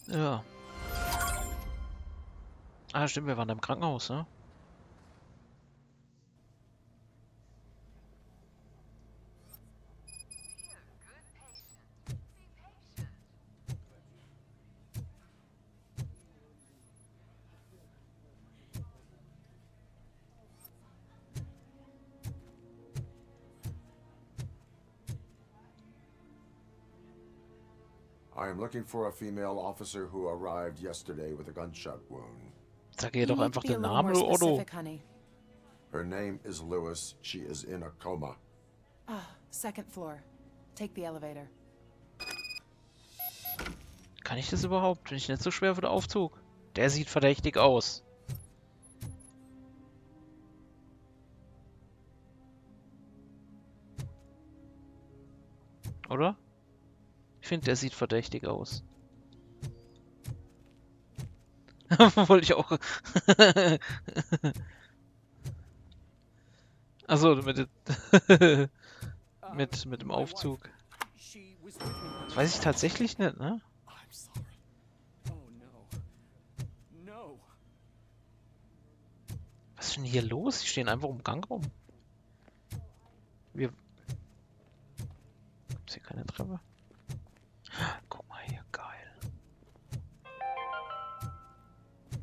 Ja. Ah, stimmt, wir waren da im Krankenhaus, ne? I am looking for a female officer who arrived yesterday with a gunshot wound. Sag ihr You doch need to einfach be a den little Namen, more du Otto. specific, honey. Her name is Lewis. She is in a coma. Ah, second floor. Take the elevator. Kann ich das überhaupt? Bin ich nicht so schwer für den Aufzug? Der sieht verdächtig aus. Oder? Ich finde, der sieht verdächtig aus. Wollte ich auch. Achso, mit dem Aufzug. Das weiß ich tatsächlich nicht, ne? Was ist denn hier los? Die stehen einfach im Gang rum. Gibt's hier keine Treppe? Guck mal hier, geil.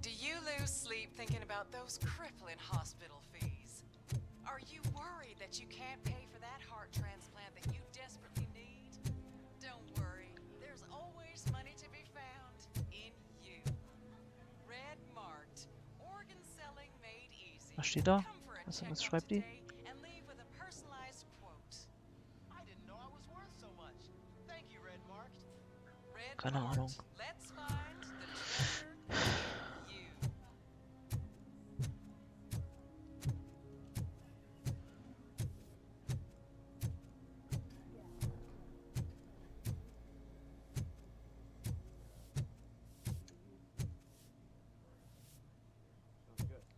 Do you lose sleep thinking about those crippling hospital fees? Are you worried that you can't pay for that heart transplant that you desperately need? Don't worry, there's always money to be found in you. Red marked, organ selling made easy. Was steht da? Come for a Was checkup schreibt die? today and leave with a personalized quote. I didn't know I was worth so much. Thank you, Red Marked. Red Keine marked. Ahnung. Let's find the treasure in you.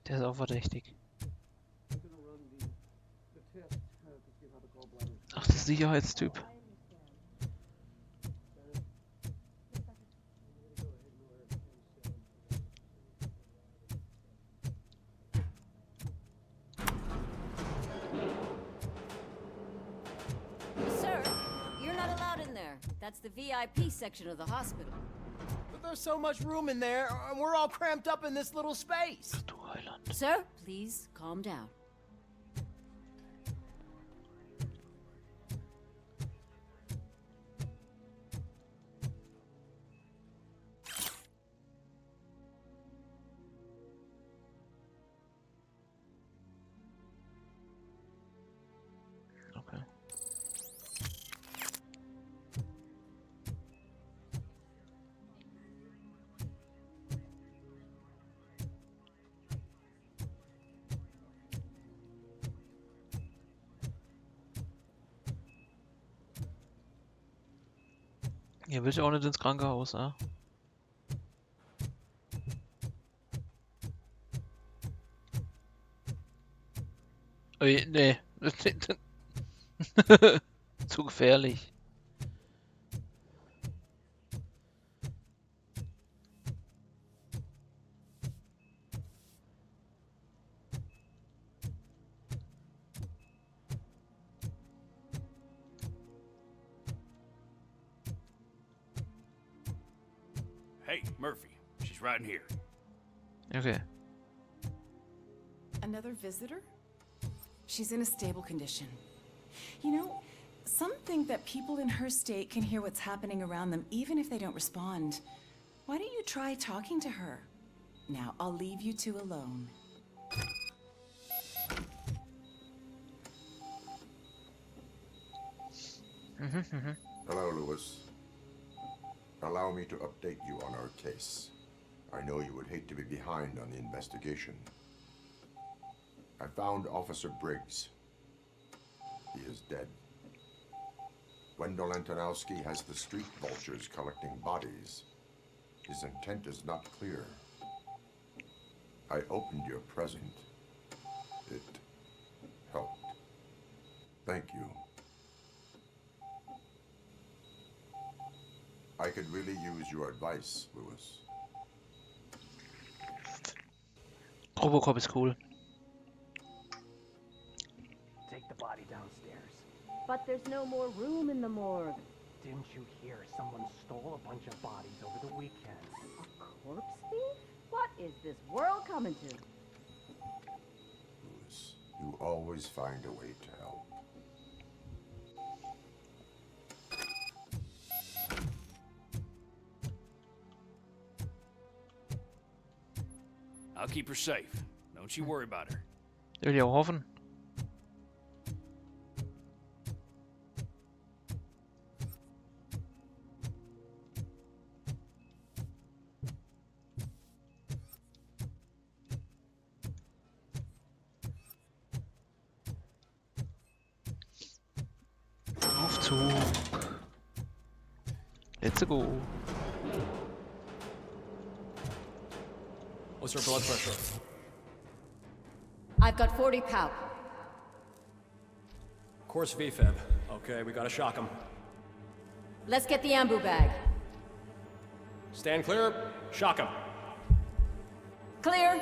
Der ist auch verdächtig. Ach, der Sicherheitstyp. Sir, you're not allowed in there. That's the VIP section of the hospital. But there's so much room in there, and we're all cramped up in this little space. Du Heiland. Sir, please calm down. Okay. Ihr will ja auch nicht ins Krankenhaus, ah? Ui, nee. Zu gefährlich. Hey, Murphy. She's right in here. Okay. Another visitor? She's in a stable condition. You know, some think that people in her state can hear what's happening around them even if they don't respond. Why don't you try talking to her? Now, I'll leave you two alone. Hello, Lewis. Allow me to update you on our case. I know you would hate to be behind on the investigation. I found Officer Briggs. He is dead. Wendell Antonowski has the street vultures collecting bodies. His intent is not clear. I opened your present. It helped. Thank you. I could really use your advice, Lewis. RoboCop ist cool. Take the body downstairs. But there's no more room in the morgue. Didn't you hear someone stole a bunch of bodies over the weekend? A corpse thief? What is this world coming to? Lewis, you always find a way to help. I'll keep her safe. Don't you worry about her. Will ich auch hoffen. Aufzug. Let's go. What's her blood pressure? I've got 40 pow. Course VFib. Okay, we gotta shock him. Let's get the ambu bag. Stand clear. Shock him. Clear.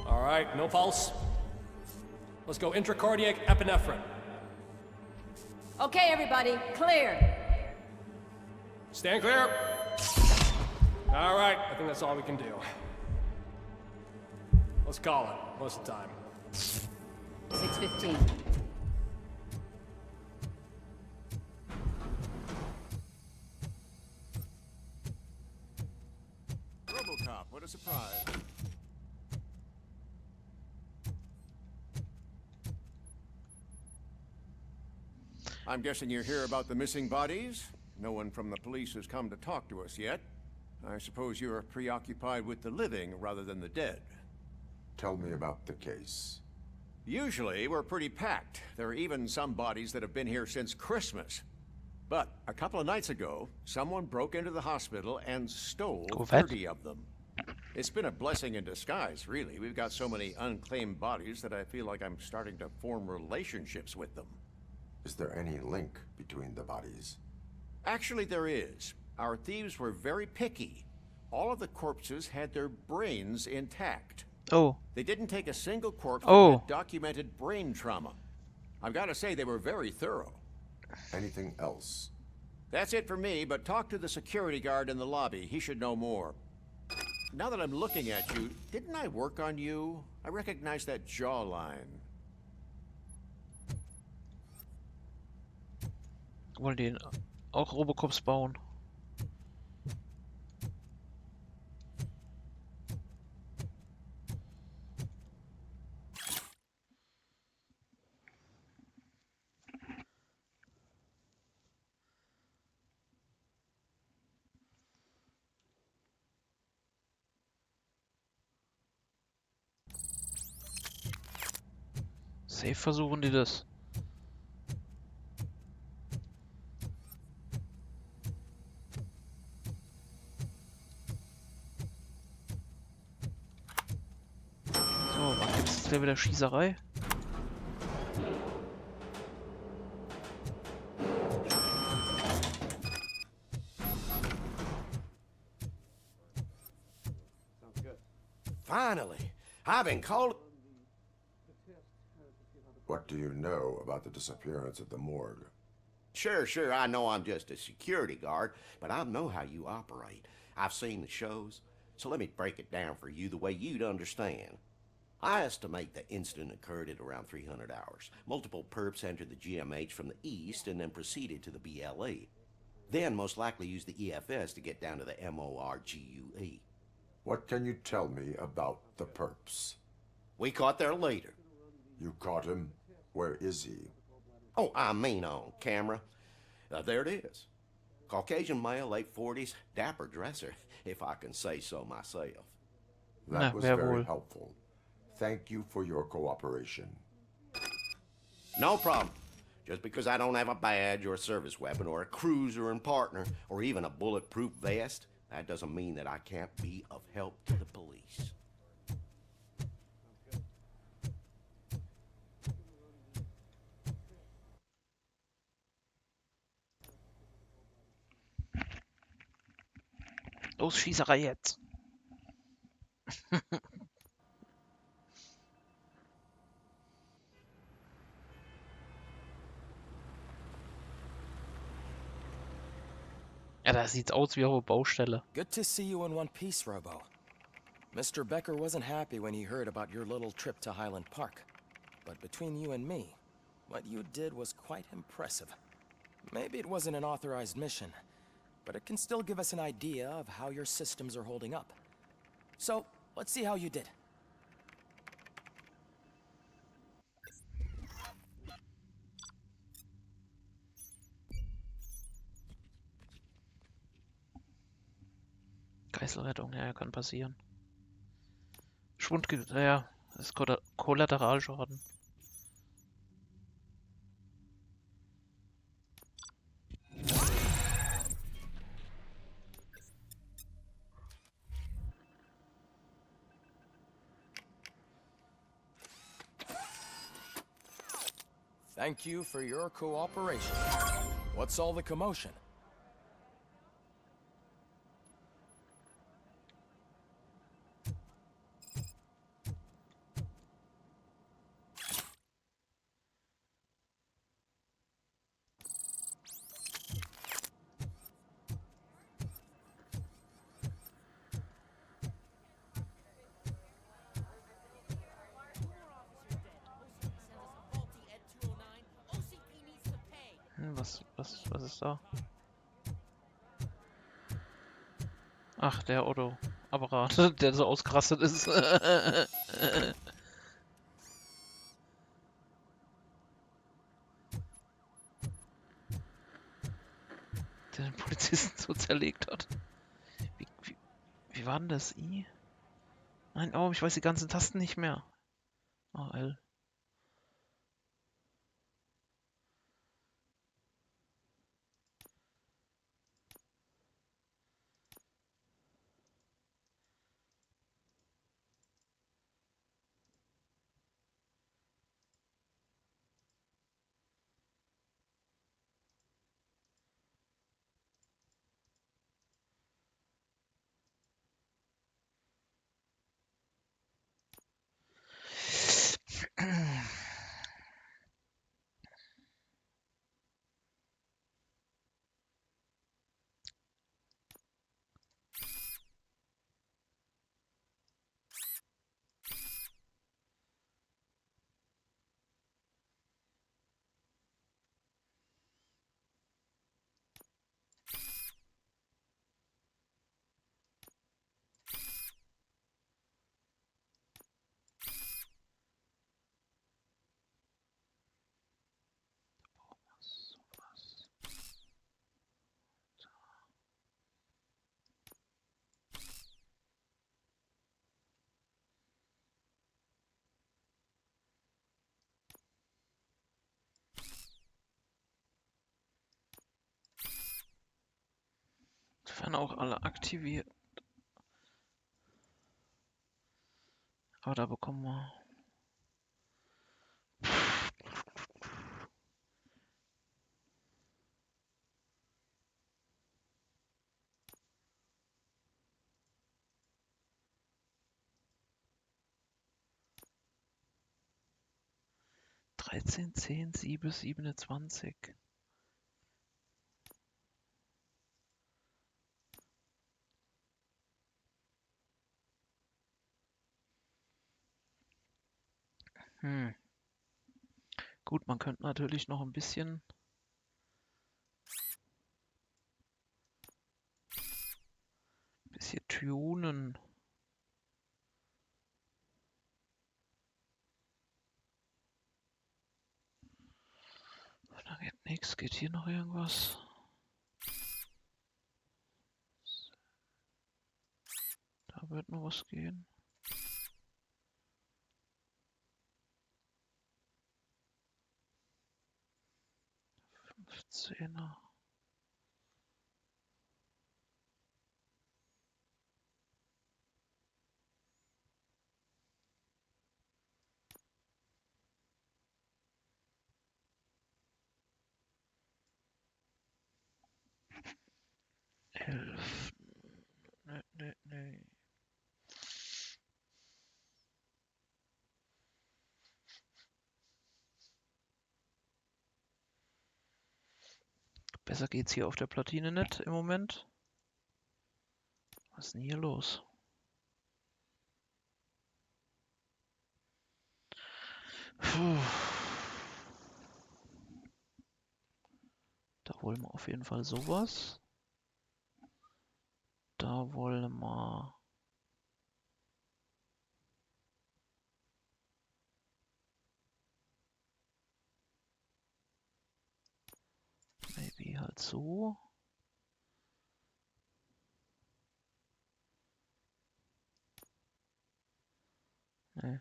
All right, no pulse. Let's go intracardiac epinephrine. Okay, everybody, clear. Stand clear. All right, I think that's all we can do. Let's call it. Most of the time. 6:15. RoboCop, what a surprise. I'm guessing you're here about the missing bodies? No one from the police has come to talk to us yet. I suppose you're preoccupied with the living rather than the dead. Tell me about the case. Usually, we're pretty packed. There are even some bodies that have been here since Christmas. But a couple of nights ago, someone broke into the hospital and stole 30 of them. It's been a blessing in disguise, really. We've got so many unclaimed bodies that I feel like I'm starting to form relationships with them. Is there any link between the bodies? Actually, there is. Our thieves were very picky. All of the corpses had their brains intact. Oh. They didn't take a single corpse Oh. that had documented brain trauma. I've got to say they were very thorough. Anything else? That's it for me, but talk to the security guard in the lobby. He should know more. Now that I'm looking at you, didn't I work on you? I recognize that jawline. Wollen die auch Robocops bauen? Safe versuchen die das. So, wann gibt es gleich wieder Schießerei? Finally, I've been called. What do you know about the disappearance at the morgue? Sure, I know I'm just a security guard, but I know how you operate. I've seen the shows, so let me break it down for you the way you'd understand. I estimate the incident occurred at around 300 hours. Multiple perps entered the GMH from the east and then proceeded to the BLE. Then most likely used the EFS to get down to the MORGUE. What can you tell me about the perps? We caught their leader. You caught him? Where is he? Oh, I mean on camera. There it is. Caucasian male, late 40s, dapper dresser, if I can say so myself. That was very helpful. Thank you for your cooperation. No problem. Just because I don't have a badge or a service weapon or a cruiser and partner or even a bulletproof vest, that doesn't mean that I can't be of help to the police. Los, Schießerei jetzt. Ja, da sieht's aus wie auf einer Baustelle. Good to see you in one piece, Robo. Mr. Becker wasn't happy when he heard about your little trip to Highland Park. But between you and me, what you did was quite impressive. Maybe it wasn't an authorized mission, but it can still give us an idea of how your systems are holding up. So, let's see how you did. Geiselrettung, ja, kann passieren. Ja, das ist Kollateralschaden. Thank you for your cooperation. What's all the commotion? Was ist da? Ach, der Autoapparat, der so ausgerastet ist. Der den Polizisten so zerlegt hat. Wie war denn das? I? Nein, oh, ich weiß die ganzen Tasten nicht mehr. Oh, L. Werden auch alle aktiviert. Aber da bekommen wir... Dreizehn, 10, 7, 27. Gut, man könnte natürlich noch ein bisschen tunen. Da geht nichts. Geht hier noch irgendwas? Da wird noch was gehen. 15er. Elf. Besser geht's hier auf der Platine nicht im Moment. Was ist denn hier los? Puh. Da wollen wir auf jeden Fall sowas. Da wollen wir... Maybe halt so. Nee.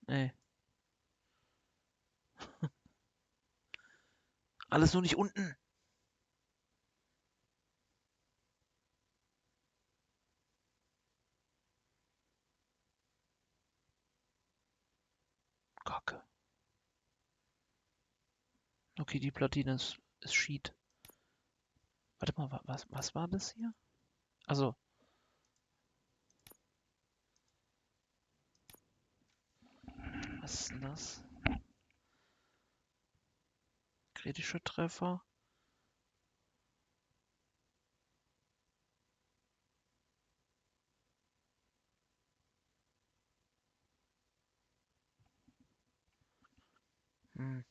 Nee. Alles nur nicht unten. Kacke. Okay, die Platine ist Sheet. Warte mal, was war das hier? Also. Was ist denn das? Kritische Treffer. Hm.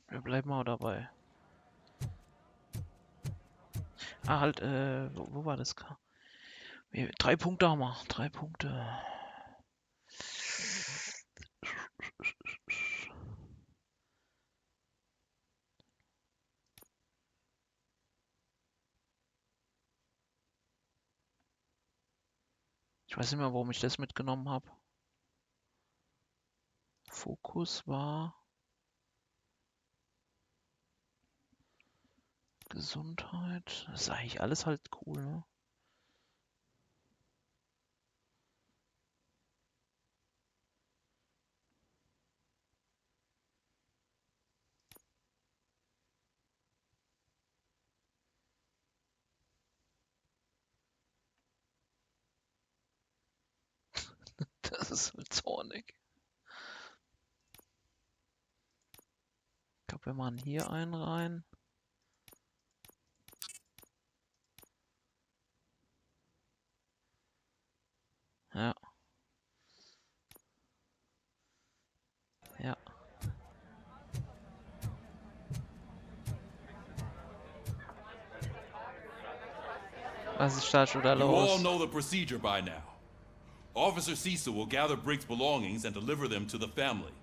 Wir bleiben mal dabei. Ah, halt, wo war das? 3 Punkte haben wir. 3 Punkte. Ich weiß nicht mehr, warum ich das mitgenommen habe. Fokus war Gesundheit. Das ist eigentlich alles halt cool, ne? Das ist halt zornig. Ich glaube, wir machen hier einen rein. Ja. Ja. Was ist da schon da You all los? know the procedure by now. Officer Cecil will gather Briggs' belongings and deliver them to the family.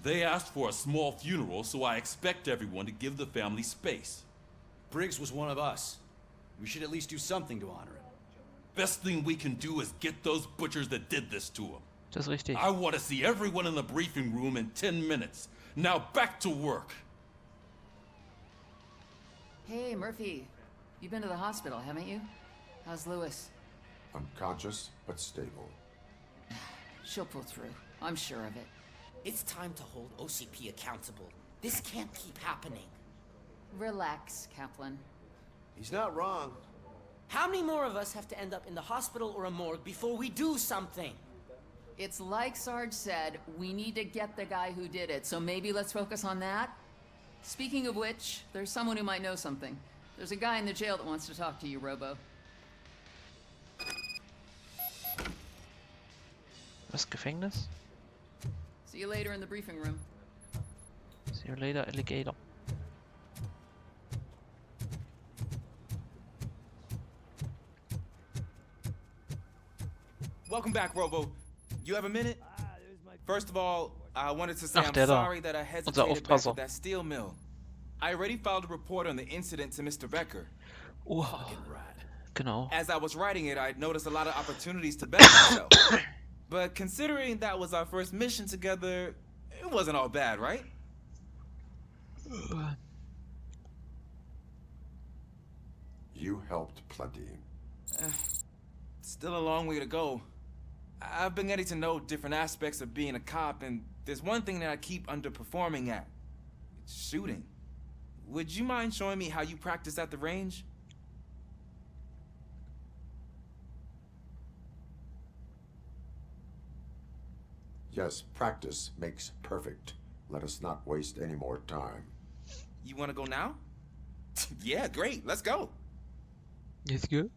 They asked for a small funeral, so I expect everyone to give the family space. Briggs was one of us. We should at least do something to honor him. Best thing we can do is get those butchers that did this to him. Das ist richtig. I want to see everyone in the briefing room in 10 minutes. Now back to work. Hey, Murphy. You've been to the hospital, haven't you? How's Lewis? Unconscious, but stable. She'll pull through. I'm sure of it. It's time to hold OCP accountable. This can't keep happening. Relax, Kaplan. He's not wrong. How many more of us have to end up in the hospital or a morgue before we do something? It's like Sarge said, we need to get the guy who did it, so maybe let's focus on that? Speaking of which, there's someone who might know something. There's a guy in the jail that wants to talk to you, Robo. Was, Gefängnis? See you later in the briefing room. See you later, Alligator. Welcome back, Robo. You have a minute? First of all, I wanted to say Ach, I'm der da. sorry that I Unser hesitated back Aufpasser. at that steel mill. I already filed a report on the incident to Mr. Becker. Oh, genau. As I was writing it, I noticed a lot of opportunities to better myself. But considering that was our first mission together, it wasn't all bad, right? You helped plenty. Still a long way to go. I've been getting to know different aspects of being a cop, and there's one thing that I keep underperforming at. It's shooting. Would you mind showing me how you practice at the range? Yes, practice makes perfect. Let us not waste any more time. You want to go now? Yeah, great. Let's go. Let's go.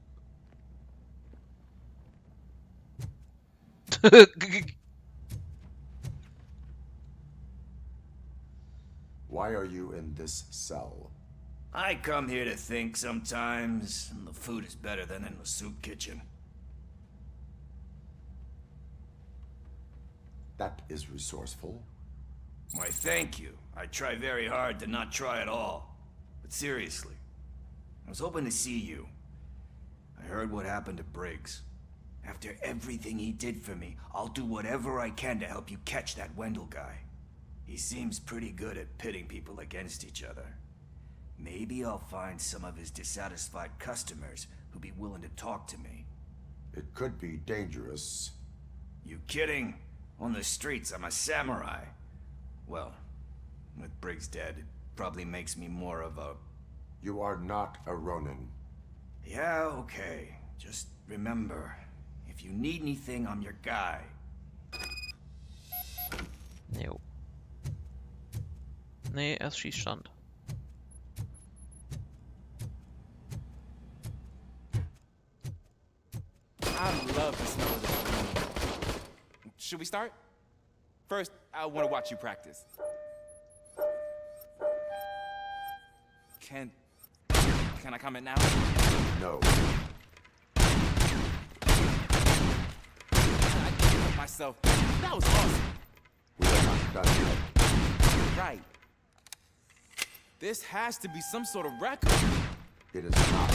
Why are you in this cell? I come here to think sometimes, and the food is better than in the soup kitchen. That is resourceful. Why, thank you. I try very hard to not try at all. But seriously, I was hoping to see you. I heard what happened to Briggs. After everything he did for me, I'll do whatever I can to help you catch that Wendell guy. He seems pretty good at pitting people against each other. Maybe I'll find some of his dissatisfied customers who'd be willing to talk to me. It could be dangerous. You kidding? On the streets, I'm a samurai. Well, with Briggs dead, it probably makes me more of a... You are not a Ronin. Yeah, okay. Just remember, if you need anything, I'm your guy. Jo. Nee, erst Schießstand. I love the smell of this. Should we start? First, I want to watch you practice. Can I comment now? No. I can't help myself. That was awesome. We are not done yet. Right. This has to be some sort of record. It is not.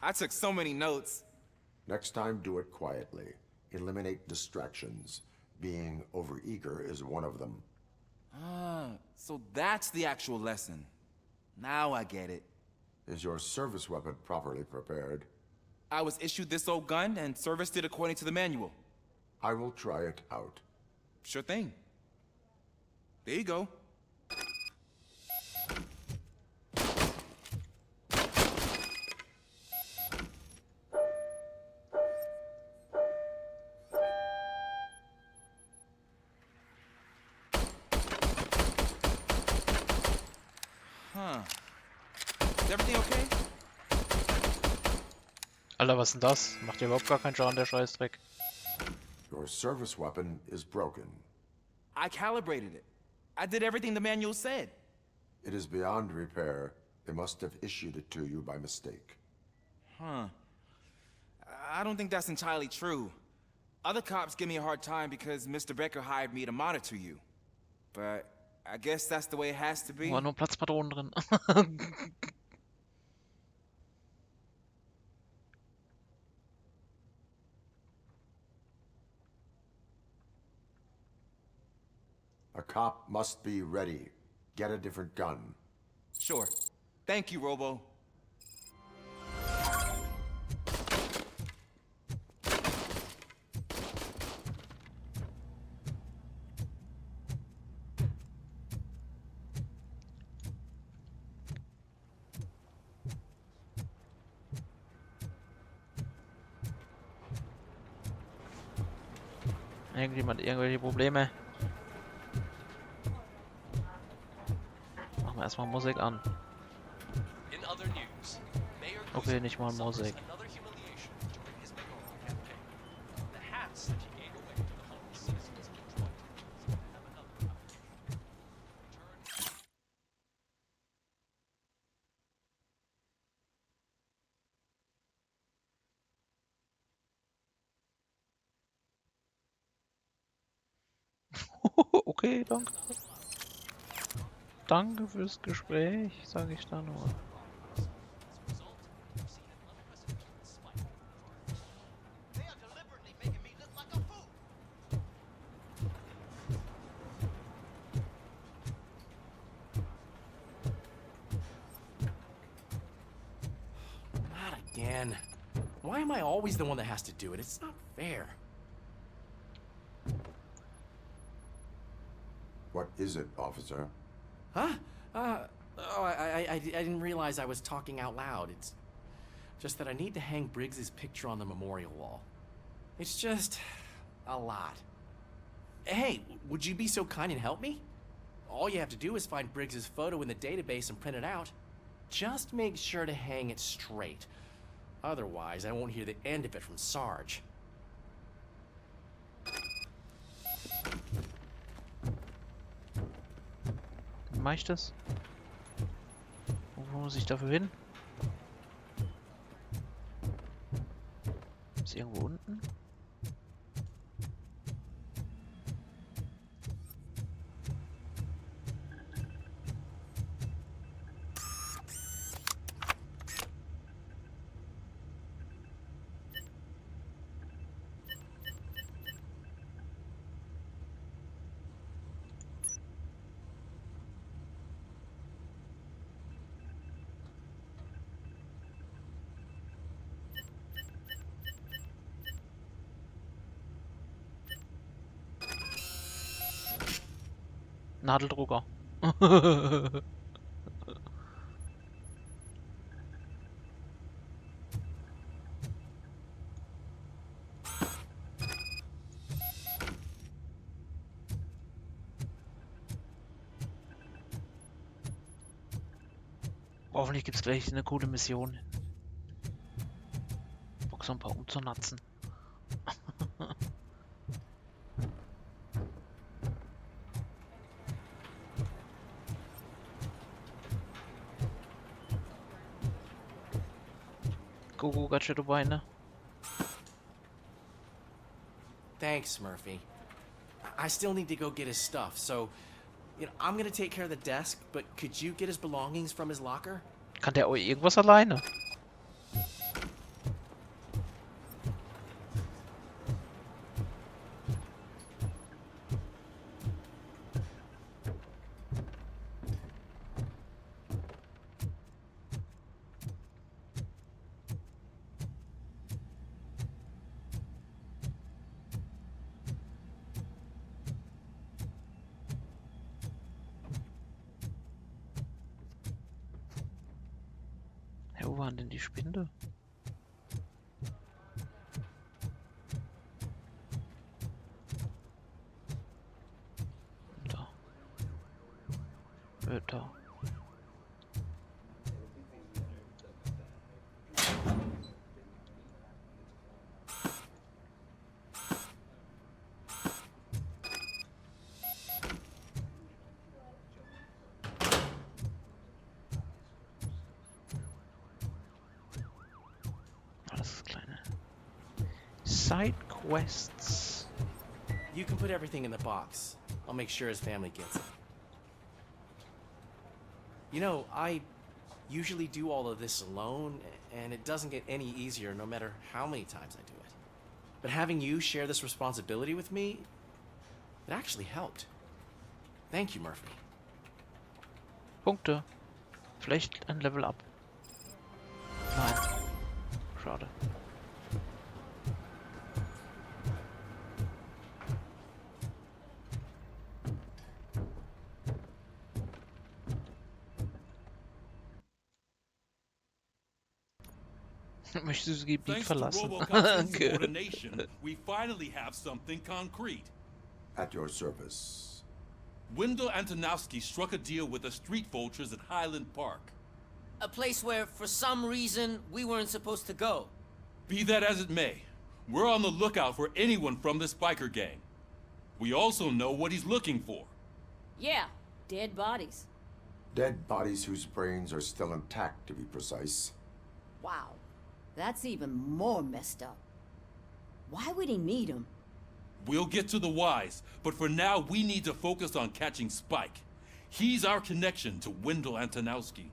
I took so many notes. Next time, do it quietly. Eliminate distractions. Being overeager is one of them. Ah, so that's the actual lesson. Now I get it. Is your service weapon properly prepared? I was issued this old gun and serviced it according to the manual. I will try it out. Sure thing. There you go. Huh. Is everything okay? Alter, was ist denn das? Macht ja überhaupt gar keinen Schaden, der Scheißdreck. Your service weapon is broken. I calibrated it. I did everything the manual said. It is beyond repair. They must have issued it to you by mistake. Huh. I don't think that's entirely true. Other cops give me a hard time because Mr. Becker hired me to monitor you. But I guess that's the way it has to be. War nur Platzpatronen drin. A cop must be ready. Get a different gun. Sure. Thank you, Robo. Irgendjemand irgendwelche Probleme? Machen wir erstmal Musik an. Okay, nicht mal Musik. Okay, danke. Danke fürs Gespräch, sage ich da nur. Not again. Why am I always the one that has to do it? It's not fair. What is it, officer? Huh? I didn't realize I was talking out loud. It's just that I need to hang Briggs's picture on the memorial wall. It's just a lot. Hey, would you be so kind and help me? All you have to do is find Briggs's photo in the database and print it out. Just make sure to hang it straight. Otherwise, I won't hear the end of it from Sarge. Mach ich das? Wo muss ich dafür hin? Ist irgendwo unten? Nadeldrucker. Hoffentlich gibt's gleich eine coole Mission. Bock so ein paar umzunatzen. Go, got you to buy, ne? Thanks, Murphy. I still need to go get his stuff, so I'm gonna take care of the desk, but could you get his belongings from his locker? Kann der auch irgendwas alleine? Wo waren denn die Spinde? Da. Da. Side quests. You can put everything in the box. I'll make sure his family gets it. I usually do all of this alone, and it doesn't get any easier no matter how many times I do it. But having you share this responsibility with me, it actually helped. Thank you, Murphy. Punkte. Vielleicht ein Level up. Nein. Schade. Möchtest du das Gebiet Thanks to verlassen? RoboCop's insubordination, we finally have something concrete. At your service. Wendell Antonowski struck a deal with the street vultures at Highland Park. A place where, for some reason, we weren't supposed to go. Be that as it may, we're on the lookout for anyone from this biker gang. We also know what he's looking for. Yeah, dead bodies. Dead bodies whose brains are still intact, to be precise. Wow, that's even more messed up. Why would he need them? We'll get to the whys, but for now we need to focus on catching Spike. He's our connection to Wendell Antonowski.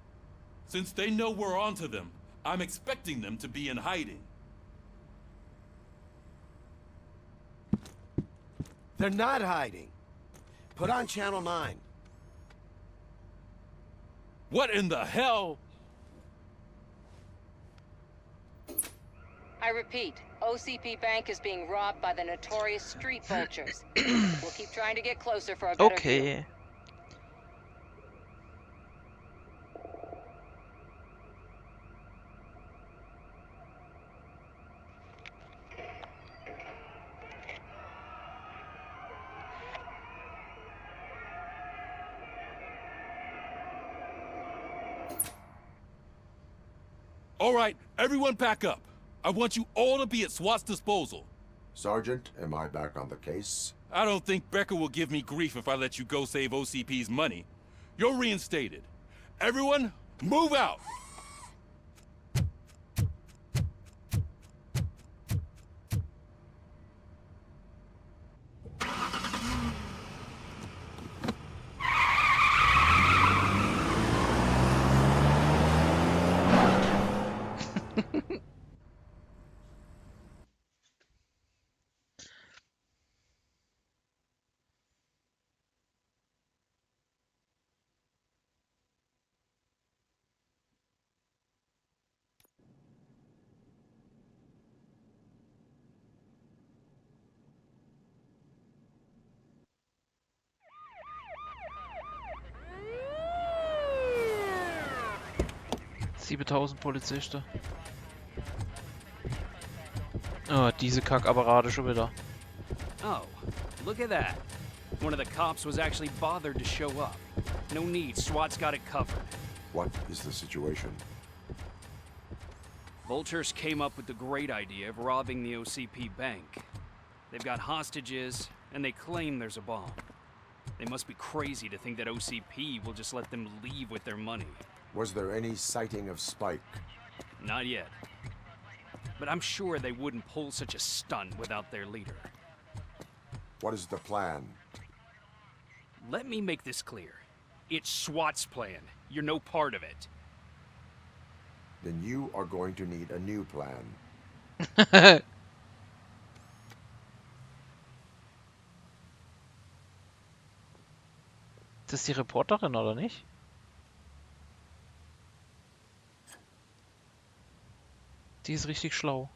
Since they know we're onto them, I'm expecting them to be in hiding. They're not hiding. Put on Channel 9. What in the hell? I repeat, OCP Bank is being robbed by the notorious street vultures. We'll keep trying to get closer for a better view. Okay. All right, everyone back up. I want you all to be at SWAT's disposal. Sergeant, am I back on the case? I don't think Becker will give me grief if I let you go save OCP's money. You're reinstated. Everyone, move out! Polizisten. Oh, diese Kackapparate schon wieder. Oh, look at that. One of the cops was actually bothered to show up. No need, SWAT's got it covered. What is the situation? Vultures came up with the great idea of robbing the OCP bank. They've got hostages, and they claim there's a bomb. They must be crazy to think that OCP will just let them leave with their money. Was there any sighting of Spike? Not yet. But I'm sure they wouldn't pull such a stunt without their leader. What is the plan? Let me make this clear. It's SWAT's plan. You're no part of it. Then you are going to need a new plan. Ist das die Reporterin oder nicht? Die ist richtig schlau.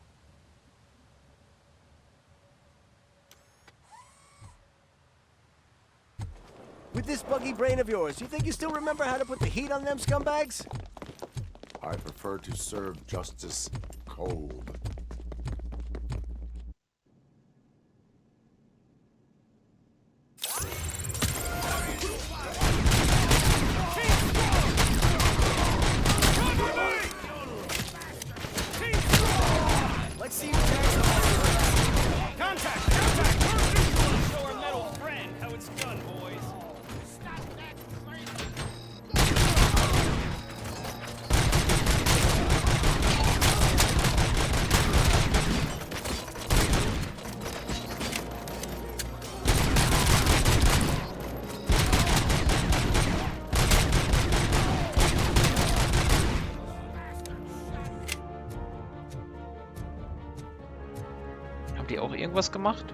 With this buggy brain of yours, you think you still remember how to put the heat on them scumbags? I prefer to serve justice cold. Let's see what that's Contact! Contact! Show our metal friend how it's done, boys. Haben die auch irgendwas gemacht?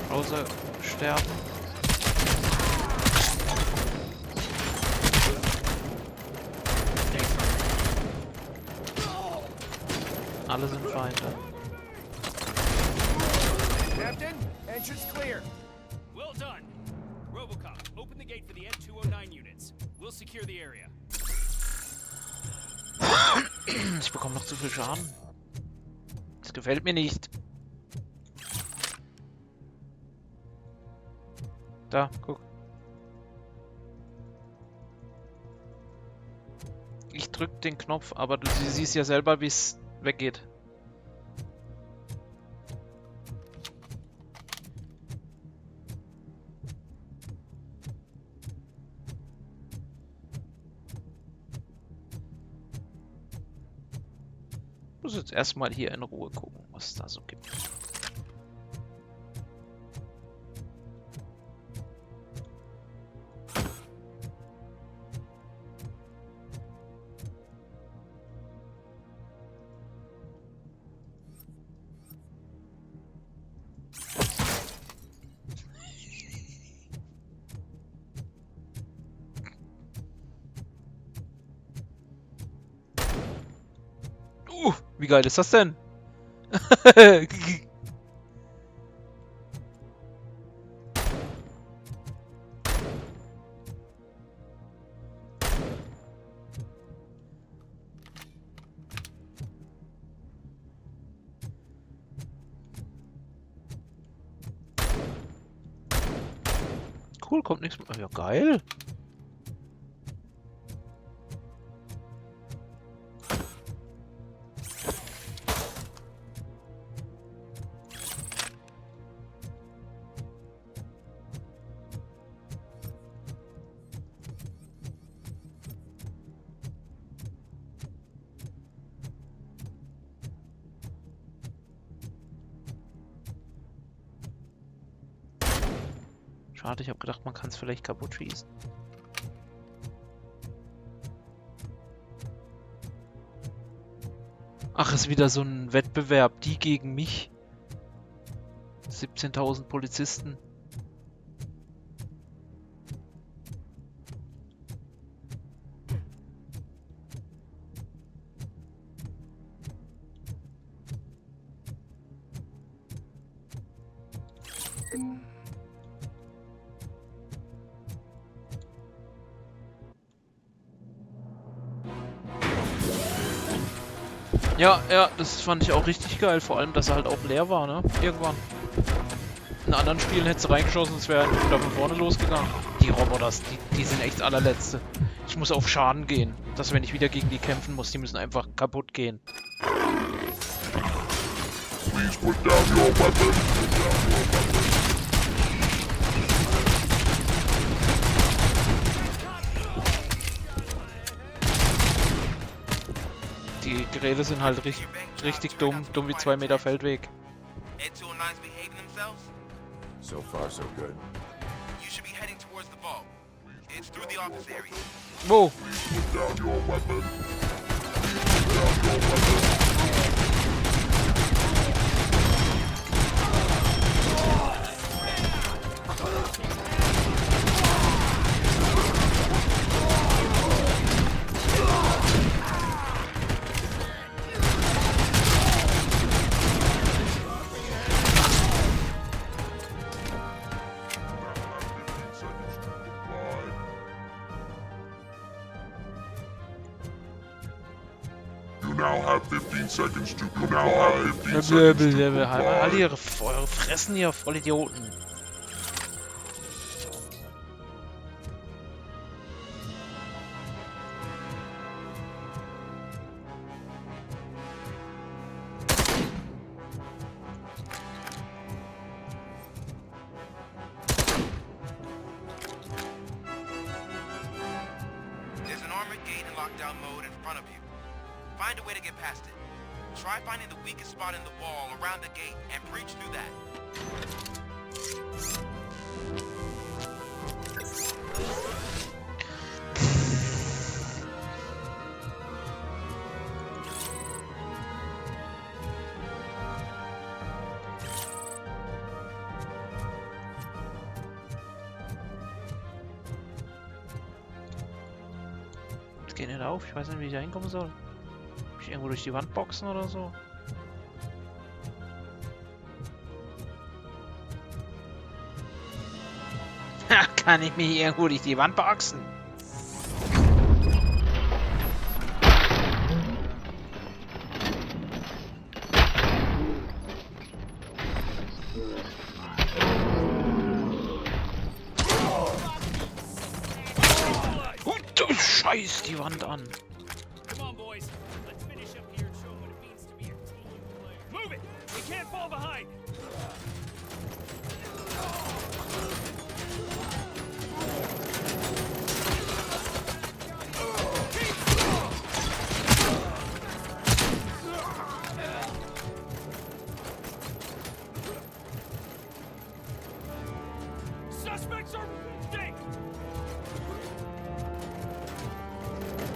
Außer sterben. Alle sind Feinde. Captain, entrance clear. Well done. RoboCop, open the gate for the N209 units. We'll secure the area. Ich bekomme noch zu viel Schaden. Das gefällt mir nicht. Da, guck. Ich drück den Knopf, aber du siehst ja selber, wie es weggeht. muss jetzt erstmal hier in Ruhe gucken, was es da so gibt. Wie geil ist das denn? Cool, kommt nichts mehr. Ja, geil. Schade, ich habe gedacht, man kann es vielleicht kaputt schießen. Ach, ist wieder so ein Wettbewerb, die gegen mich. 17.000 Polizisten. Ja, das fand ich auch richtig geil. Vor allem, dass er halt auch leer war, ne? Irgendwann. In anderen Spielen hättest du reingeschossen, es wäre wieder von vorne losgegangen. Die Roboters, die sind echt allerletzte. Ich muss auf Schaden gehen, dass wenn ich wieder gegen die kämpfen muss, die müssen einfach kaputt gehen. Please put down your weapon. Die Geräte sind halt richtig dumm wie 2 Meter Feldweg. So far, so good. You should be heading towards the vault. It's through the office area. Whoa! Put down your weapon. Put down your weapon. Now have 15 seconds to comply. Alle ihre Fressen hier, Vollidioten. There's an armored gate in lockdown mode in front of you. Find a way to get past it. Try finding the weakest spot in the wall around the gate and breach through that. Das geht nicht auf, ich weiß nicht, wie ich da hinkommen soll. Irgendwo durch die Wand boxen oder so? Ha, kann ich mich irgendwo durch die Wand boxen? Und du scheiß die Wand an.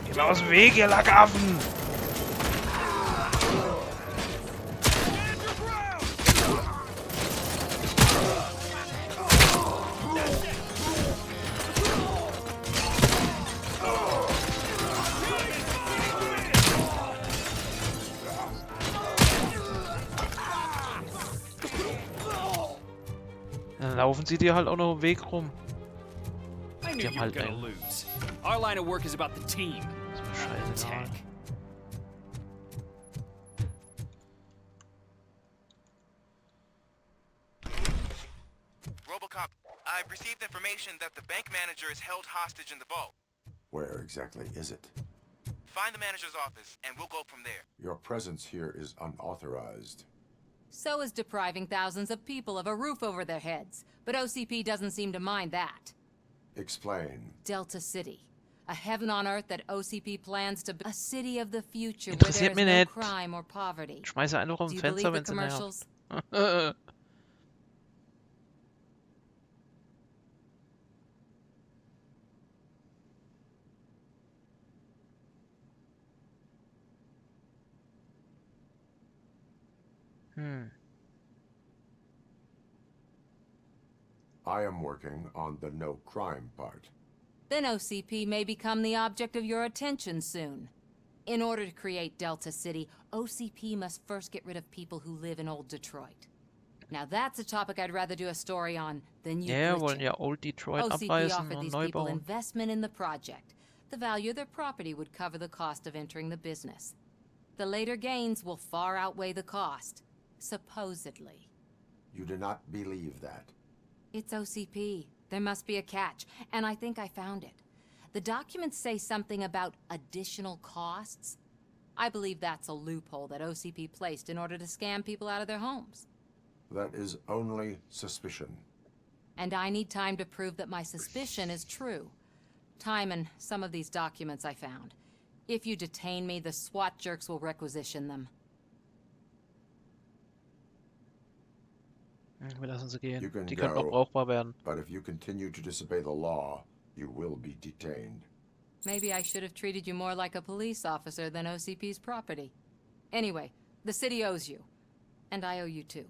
Geh mal aus dem Weg, ihr Lackaffen! Dann laufen sie dir halt auch noch im Weg rum. I knew Die haben you were halt gonna einen. lose. Our line of work is about the team. Ist mir scheißegal. RoboCop, I've received information that the bank manager is held hostage in the vault. Where exactly is it? Find the manager's office, and we'll go from there. Your presence here is unauthorized. So is depriving thousands of people of a roof over their heads. But OCP doesn't seem to mind that. Explain. Delta City. A heaven on earth that OCP plans to be a city of the future where Interessiert there mich is no nicht. crime or poverty. Schmeiße einfach Do ums you Fenster, believe the wenn sie nervt. commercials? I am working on the no crime part. Then OCP may become the object of your attention soon. In order to create Delta City, OCP must first get rid of people who live in Old Detroit. Now that's a topic I'd rather do a story on than you Ja, glitching. wollen ja Old Detroit OCP abreißen offered und these neu people bauen. investment in the project. The value of their property would cover the cost of entering the business. The later gains will far outweigh the cost, supposedly. You do not believe that. It's OCP. There must be a catch, and I think I found it. The documents say something about additional costs. I believe that's a loophole that OCP placed in order to scam people out of their homes. That is only suspicion. And I need time to prove that my suspicion is true. Time and some of these documents I found. If you detain me, the SWAT jerks will requisition them. Wir lassen sie gehen. You can Die können noch go, brauchbar werden. but if you continue to disobey the law, you will be detained. Maybe I should have treated you more like a police officer than OCP's property. Anyway, the city owes you. And I owe you too.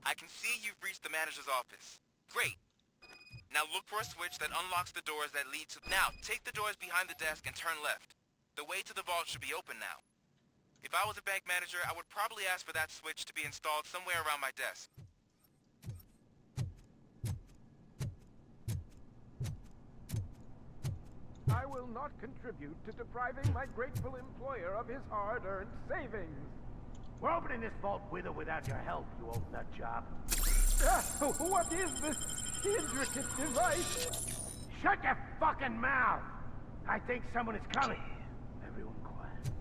I can see you've reached the manager's office. Great. Now look for a switch that unlocks the doors that lead to... Now, take the doors behind the desk and turn left. The way to the vault should be open now. If I was a bank manager, I would probably ask for that switch to be installed somewhere around my desk. I will not contribute to depriving my grateful employer of his hard-earned savings. We're opening this vault with or without your help, you old nut job. What is this intricate device? Shut your fucking mouth! I think someone is coming. Everyone quiet.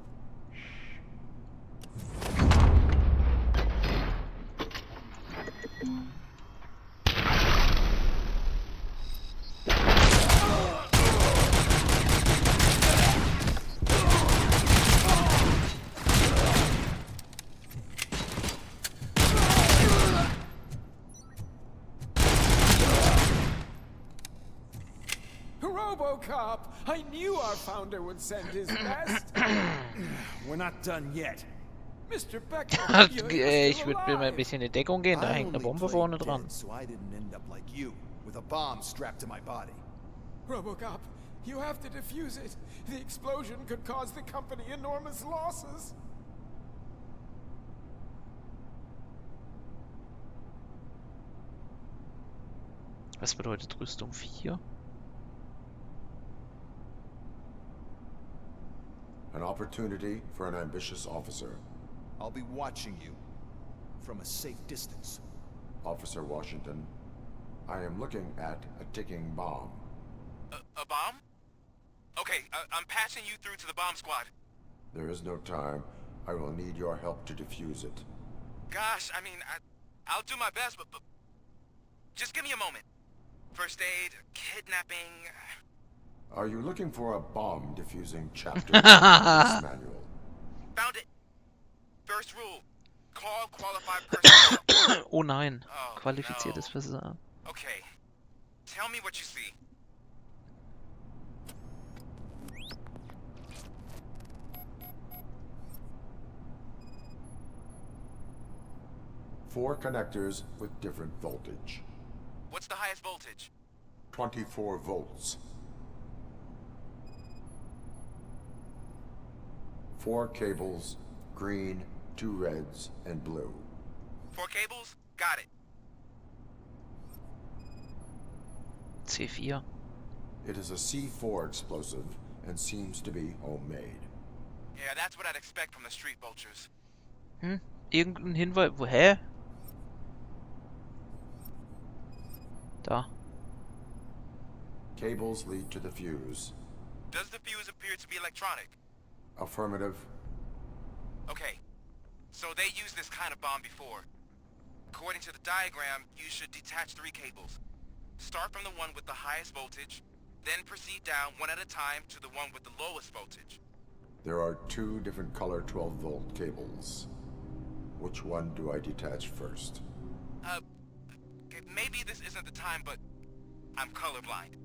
RoboCop! I knew our founder would send his best. We're not done yet. Mr. Becker, Ich würde mir mal ein bisschen in Deckung gehen, da hängt eine Bombe vorne dran. So I didn't end up like you, with a bomb strapped to my body. RoboCop, you have to defuse it. The explosion could cause the company enormous losses. Was bedeutet Rüstung 4? An opportunity for an ambitious officer. I'll be watching you from a safe distance. Officer Washington, I am looking at a ticking bomb. A bomb? Okay, I'm passing you through to the bomb squad. There is no time. I will need your help to defuse it. Gosh, I mean, I'll do my best, but just give me a moment. First aid, kidnapping... Are you looking for a bomb defusing chapter in this manual? Found it. First rule. Call qualified personnel. Oh nein. Oh, Qualifiziertes Versagen. Okay. Tell me what you see. Four connectors with different voltage. What's the highest voltage? 24 volts. 4 cables, green, 2 reds, and blue. 4 cables? Got it. C4. It is a C4 explosive and seems to be homemade. Yeah, that's what I'd expect from the street vultures. Hm? Irgendein Hinweis? Hä? Da. Cables lead to the fuse. Does the fuse appear to be electronic? Affirmative. Okay. So they used this kind of bomb before. According to the diagram, you should detach 3 cables. Start from the one with the highest voltage, then proceed down one at a time to the one with the lowest voltage. There are 2 different color 12-volt cables. Which one do I detach first? Maybe this isn't the time, but I'm colorblind.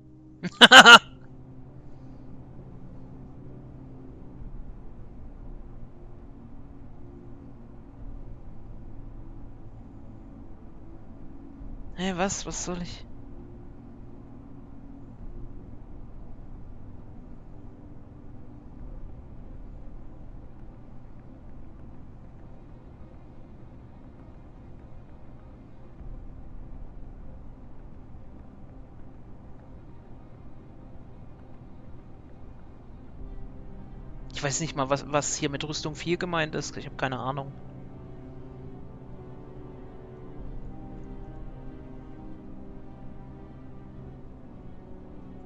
Hey, was? Was soll ich? Ich weiß nicht mal, was hier mit Rüstung 4 gemeint ist. Ich habe keine Ahnung.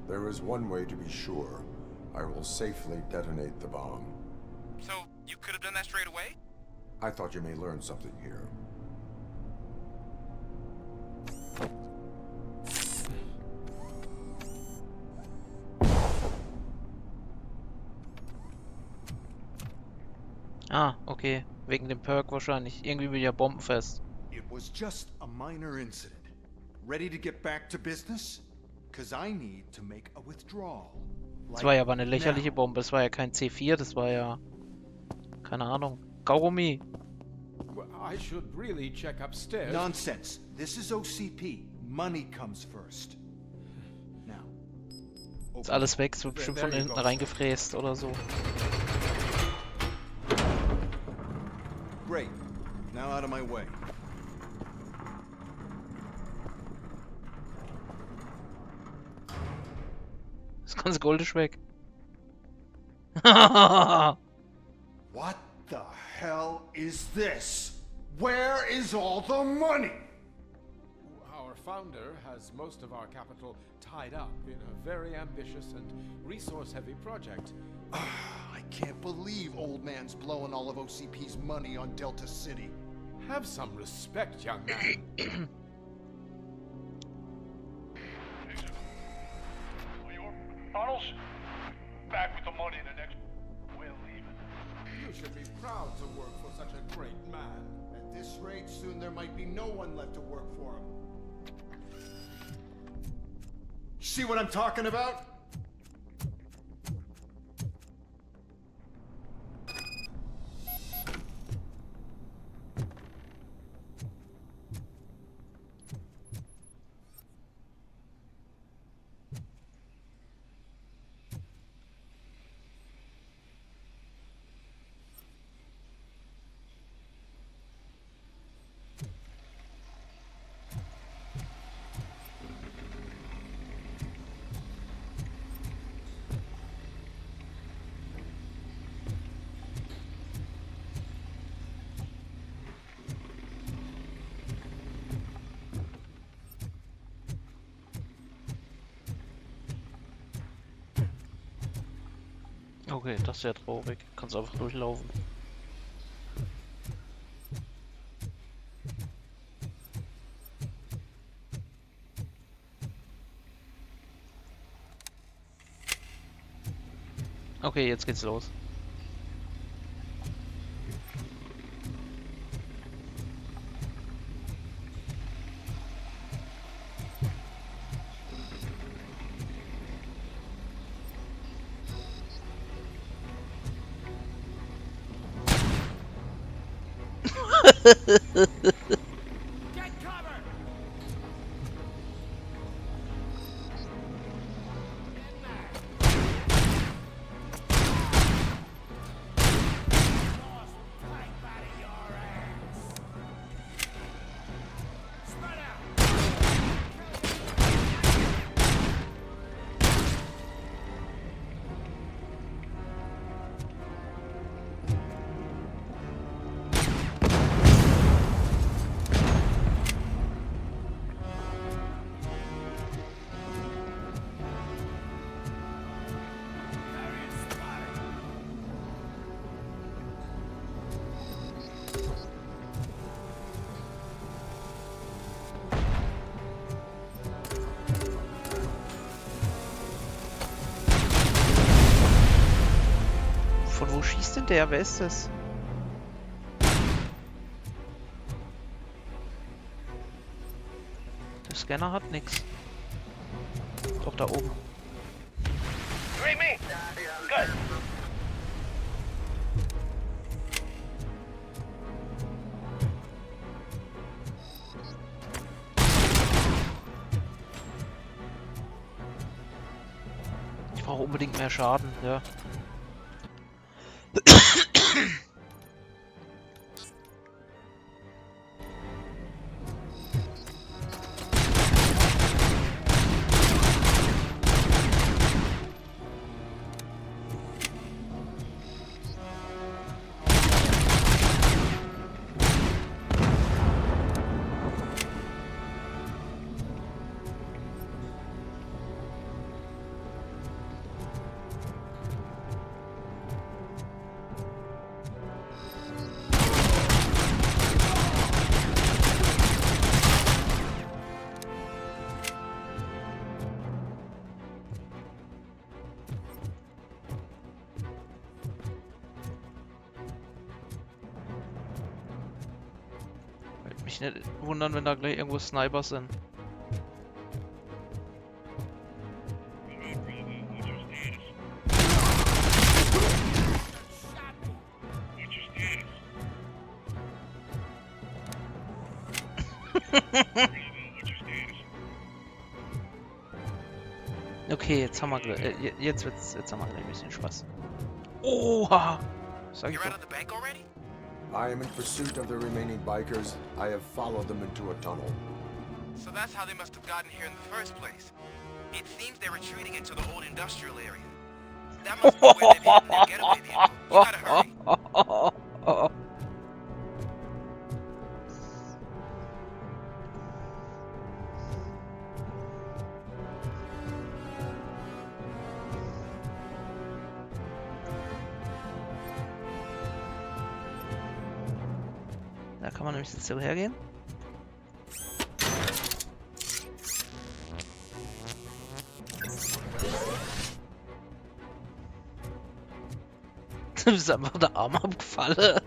There is one way to be sure. I will safely detonate the bomb. So, you could have done that straight away? I thought you may learn something here. Ah, okay. Wegen dem Perk wahrscheinlich. Irgendwie bin ich ja bombenfest. It was just a minor incident. Ready to get back to business? Cause I need to make a withdrawal. Das war ja aber eine lächerliche Bombe. Das war ja kein C4, das war ja... Keine Ahnung. Kaugummi. Well, I should really check upstairs. Nonsense. This is OCP. Money comes first. Now. Ist alles weg, es wird bestimmt von hinten reingefräst oder so. Great. Now out of my way. Das ganze Gold ist weg. What the hell is this? Where is all the money? Our founder has most of our capital tied up in a very ambitious and resource-heavy project. I can't believe old man's blowing all of OCP's money on Delta City. Have some respect, young man. Tunnels? Back with the money in the next... We're leaving. You should be proud to work for such a great man. At this rate, soon there might be no one left to work for him. See what I'm talking about? Okay, das ist ja traurig. Kannst einfach durchlaufen. Okay, jetzt geht's los. Von wo schießt denn der? Wer ist das? Der Scanner hat nix. Doch, da oben. Good. Ich brauche unbedingt mehr Schaden, ja. Würde mich nicht wundern, wenn da gleich irgendwo Snipers sind. Okay, jetzt haben wir jetzt haben wir gleich ein bisschen Spaß. Oha! Sag ich doch. I am in pursuit of the remaining bikers. I have followed them into a tunnel. So that's how they must have gotten here in the first place. It seems they're retreating into the old industrial area. That must be where they've hidden their getaway vehicle. You gotta hurry. Da kann man nämlich jetzt so hergehen. Das ist einfach der Arm abgefallen.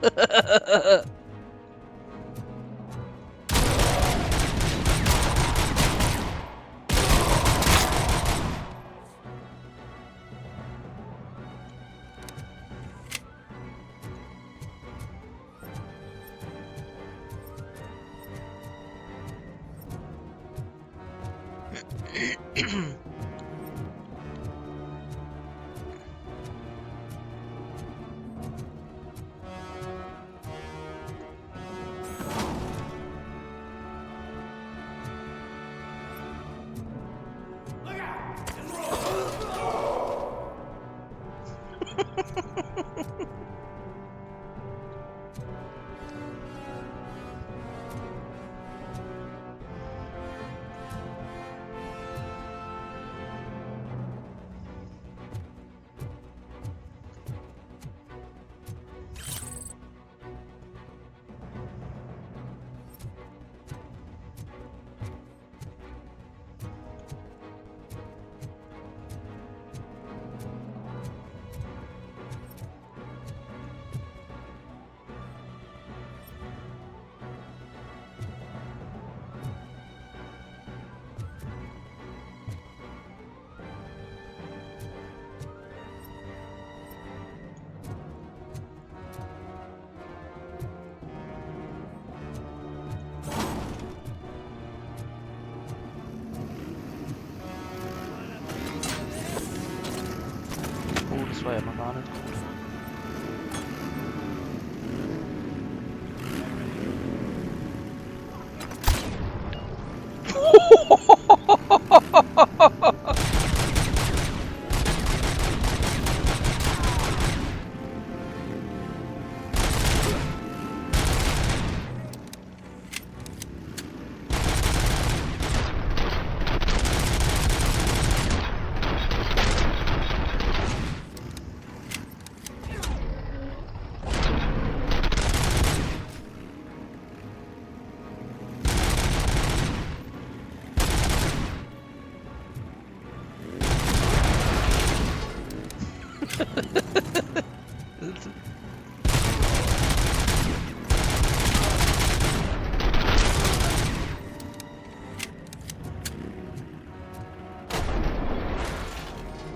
gar nicht gut.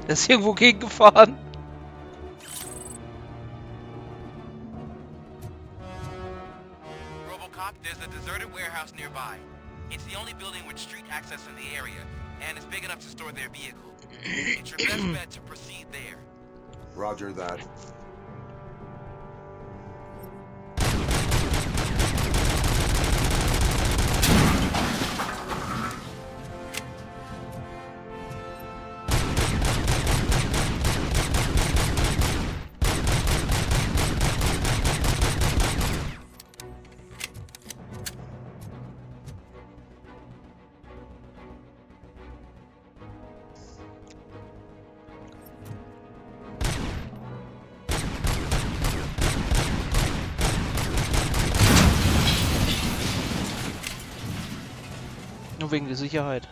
Der ist irgendwo gegengefahren. RoboCop, there's a deserted warehouse nearby. It's the only building with street access in the area, and it's big enough to store their vehicle. It's your best bet to proceed there. Roger that. Nur wegen der Sicherheit.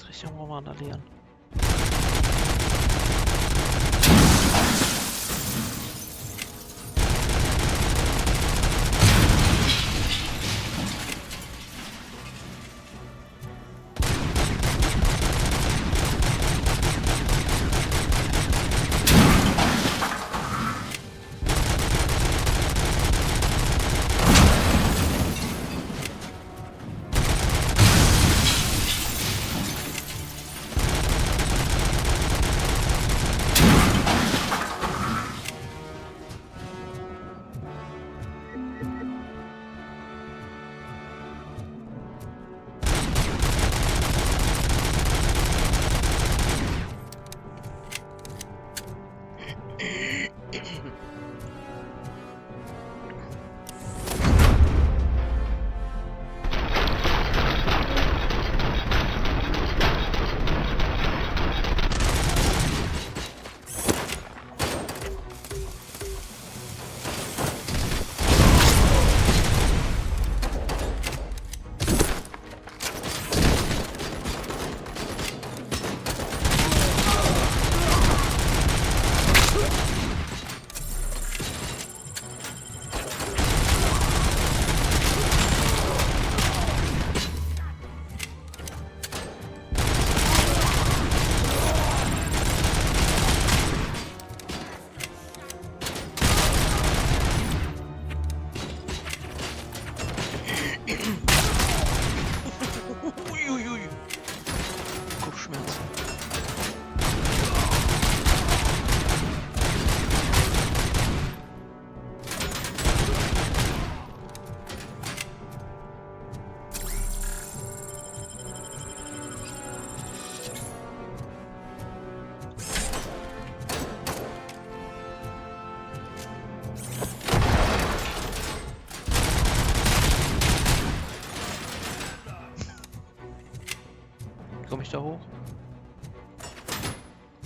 Richtung Roman allieren.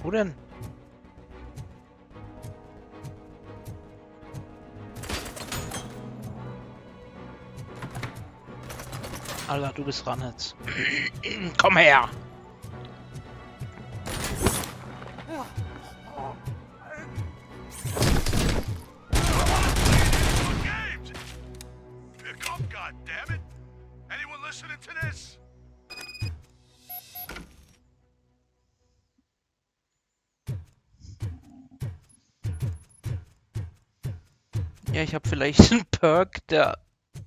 Wo denn? Alter, du bist dran jetzt. Komm her! Pick up, goddammit! Anyone listening to this? Ja, ich habe vielleicht einen Perk, der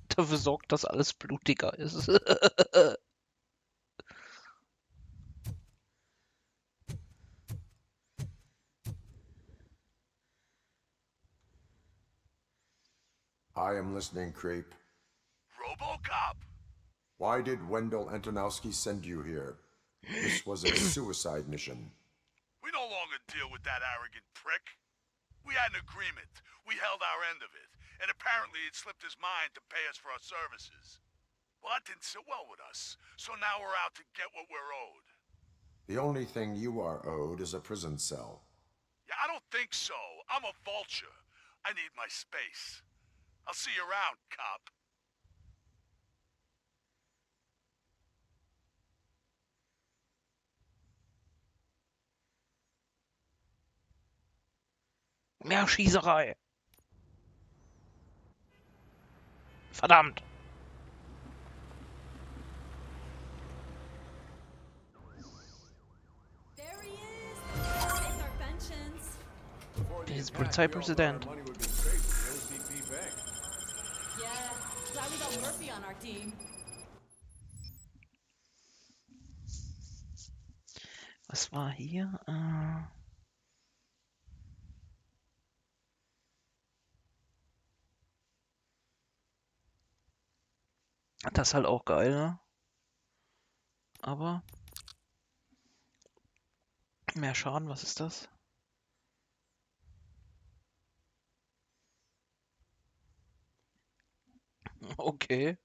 dafür sorgt, dass alles blutiger ist. I am listening, creep. RoboCop! Why did Wendell Antonowski send you here? This was a suicide mission. We no longer deal with that arrogant prick. We had an agreement. We held our end of it. And apparently it slipped his mind to pay us for our services. Well, that didn't sit well with us. So now we're out to get what we're owed. The only thing you are owed is a prison cell. Yeah, I don't think so. I'm a vulture. I need my space. I'll see you around, cop. Mehr Schießerei. Verdammt. There he is. Take our pensions. Der ist Polizeipräsident. Yeah, glad we got Murphy on our team. Was war hier? Das ist halt auch geil, ne? Aber mehr Schaden, was ist das? Okay.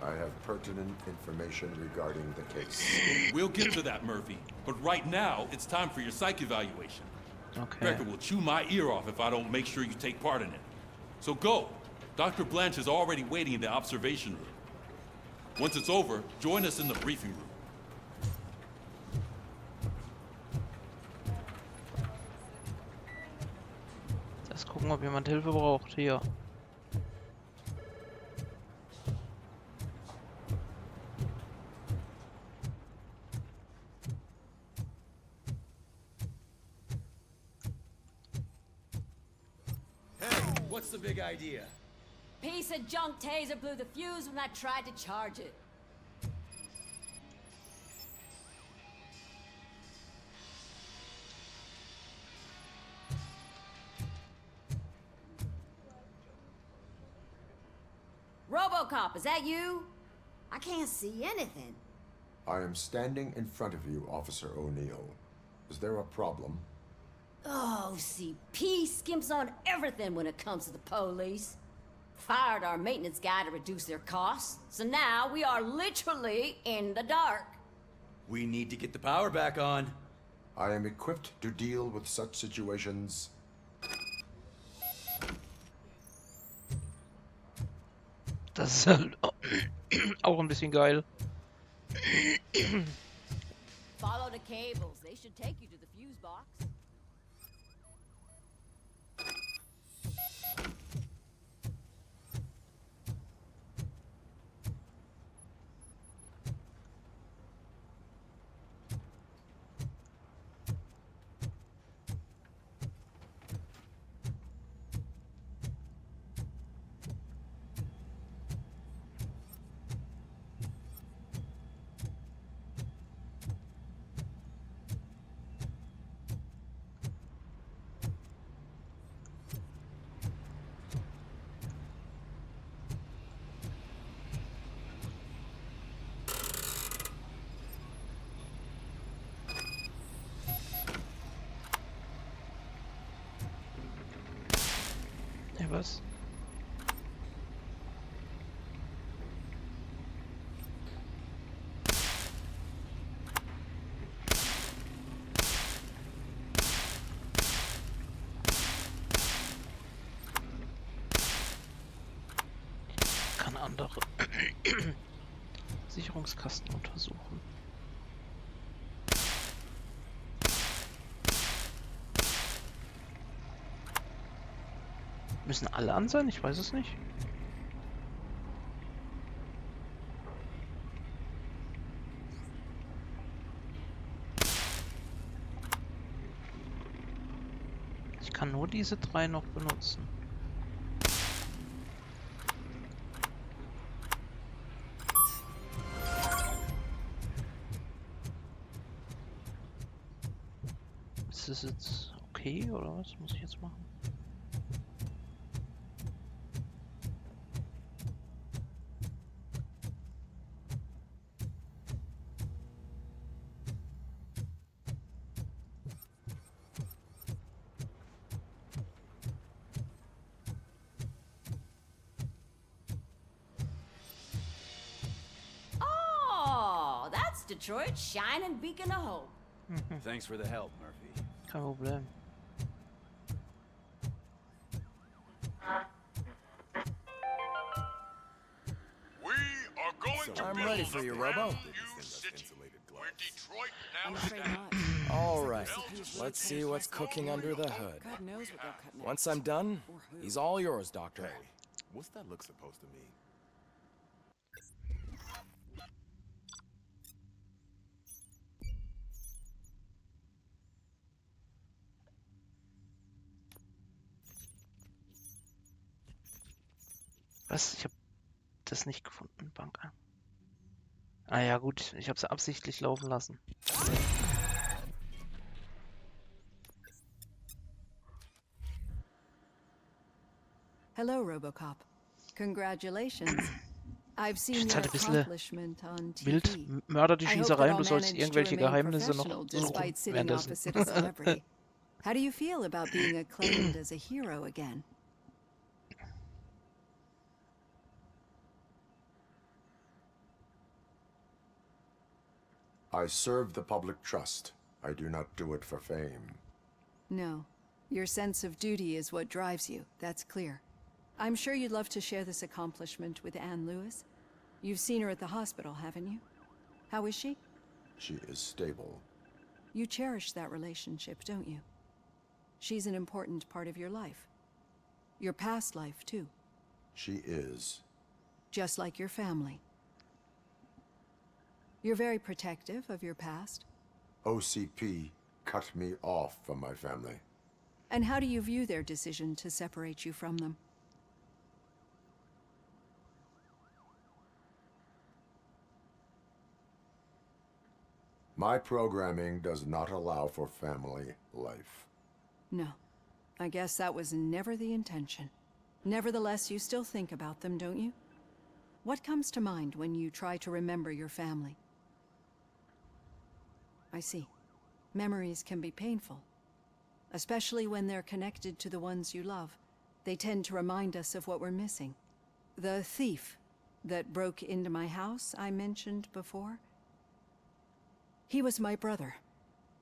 I have pertinent information regarding the case. We'll get to that, Murphy. But right now, it's time for your psych evaluation. Okay. Becker will chew my ear off if I don't make sure you take part in it. So go. Dr. Blanche is already waiting in the observation room. Once it's over, join us in the briefing room. Lass gucken, ob jemand Hilfe braucht. Hier. What's the big idea? Piece of junk taser blew the fuse when I tried to charge it. RoboCop, is that you? I can't see anything. I am standing in front of you, Officer O'Neill. Is there a problem? Oh, OCP skimps on everything when it comes to the police. Fired our maintenance guy to reduce their costs, so now we are literally in the dark. We need to get the power back on. I am equipped to deal with such situations. Das ist halt auch ein bisschen geil. Follow the cables. They should take you to the fuse box. Ja, was? kann andere Sicherungskasten untersuchen. Müssen alle an sein? Ich weiß es nicht. Ich kann nur diese 3 noch benutzen. Ist das jetzt okay oder was muss ich jetzt machen? Oh, that's Detroit's shining beacon of hope. Thanks for the help, Murphy. Kein Problem. We are going to I'm build ready for a you, brand Robo. new city where Detroit now I'm afraid not. All right, let's see what's cooking under the hood. God knows what they'll cut next. Once I'm done, he's all yours, Doctor. Hey, what's that look supposed to mean? Was? Ich habe das nicht gefunden, Banker. Ah ja gut, ich habe es absichtlich laufen lassen. Hello, RoboCop. Congratulations. I've seen Jetzt your halt ein bisschen accomplishment on wild. TV. Mörder die I hope Schießerei that und du I'll sollst manage to irgendwelche remain Geheimnisse noch professional suchen despite sitting währenddessen. opposite a celebrity. How do you feel about being acclaimed as a hero again? I serve the public trust. I do not do it for fame. No. Your sense of duty is what drives you, that's clear. I'm sure you'd love to share this accomplishment with Anne Lewis. You've seen her at the hospital, haven't you? How is she? She is stable. You cherish that relationship, don't you? She's an important part of your life. Your past life, too. She is. Just like your family. You're very protective of your past. OCP cut me off from my family. And how do you view their decision to separate you from them? My programming does not allow for family life. No. I guess that was never the intention. Nevertheless, you still think about them, don't you? What comes to mind when you try to remember your family? I see. Memories can be painful. Especially when they're connected to the ones you love. They tend to remind us of what we're missing. The thief that broke into my house I mentioned before? He was my brother.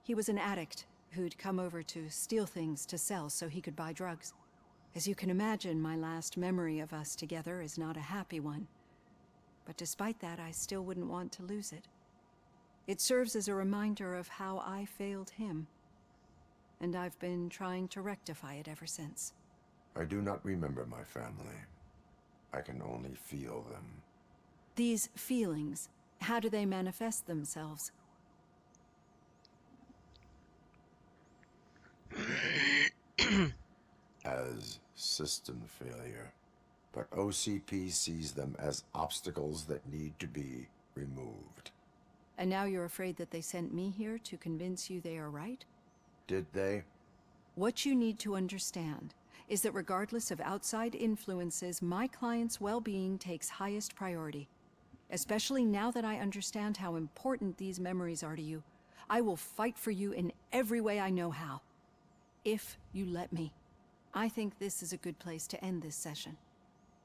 He was an addict who'd come over to steal things to sell so he could buy drugs. As you can imagine, my last memory of us together is not a happy one. But despite that, I still wouldn't want to lose it. It serves as a reminder of how I failed him. And I've been trying to rectify it ever since. I do not remember my family. I can only feel them. These feelings, how do they manifest themselves? As system failure. But OCP sees them as obstacles that need to be removed. And now you're afraid that they sent me here to convince you they are right? Did they? What you need to understand is that regardless of outside influences, my client's well-being takes highest priority. Especially now that I understand how important these memories are to you, I will fight for you in every way I know how. If you let me. I think this is a good place to end this session.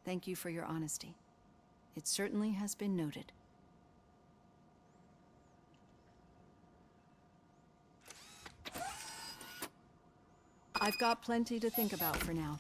Thank you for your honesty. It certainly has been noted. I've got plenty to think about for now.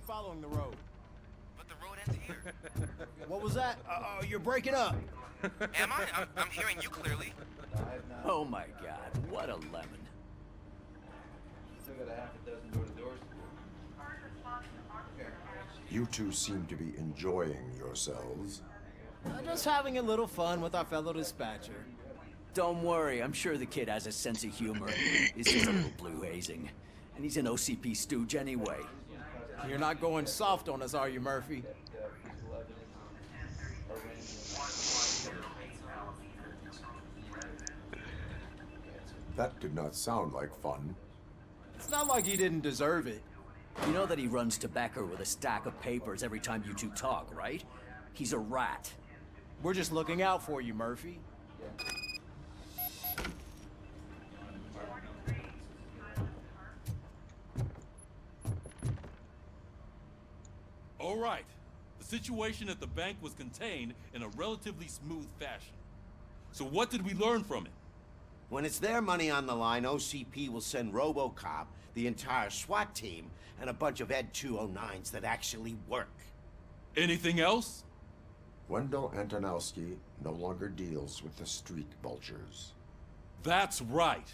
keep following the road. But the road ends here. What was that? You're breaking up. Am I? I'm hearing you clearly. Oh my god, what a lemon. Still got a half a dozen door-to-doors to do. You two seem to be enjoying yourselves. Just having a little fun with our fellow dispatcher. Don't worry, I'm sure the kid has a sense of humor. He's just a little blue hazing. And he's an OCP stooge anyway. You're not going soft on us, are you, Murphy? That did not sound like fun. It's not like he didn't deserve it. You know that he runs to Becker with a stack of papers every time you two talk, right? He's a rat. We're just looking out for you, Murphy. All right. The situation at the bank was contained in a relatively smooth fashion. So what did we learn from it? When it's their money on the line, OCP will send RoboCop, the entire SWAT team, and a bunch of Ed 209s that actually work. Anything else? Wendell Antonowski no longer deals with the street vultures. That's right.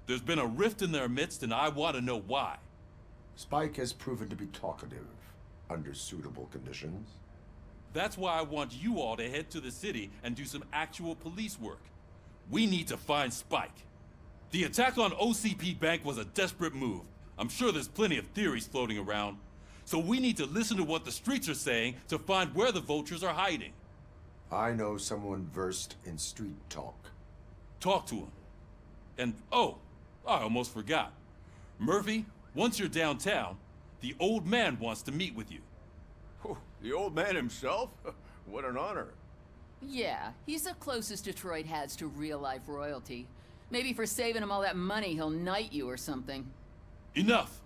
There's been a rift in their midst, and I want to know why. Spike has proven to be talkative under suitable conditions. That's why I want you all to head to the city and do some actual police work. We need to find Spike. The attack on OCP Bank was a desperate move. I'm sure there's plenty of theories floating around. So we need to listen to what the streets are saying to find where the vultures are hiding. I know someone versed in street talk. Talk to him. And, oh, I almost forgot. Murphy, once you're downtown, the old man wants to meet with you. Oh, the old man himself? What an honor. Yeah, he's the closest Detroit has to real-life royalty. Maybe for saving him all that money, he'll knight you or something. Enough!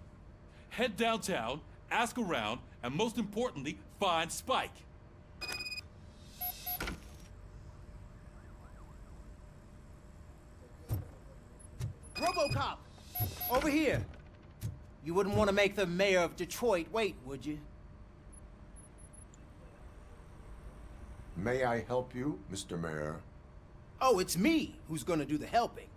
Head downtown, ask around, and most importantly, find Spike. RoboCop! Over here! You wouldn't want to make the mayor of Detroit wait, would you? May I help you, Mr. Mayor? Oh, it's me who's gonna do the helping.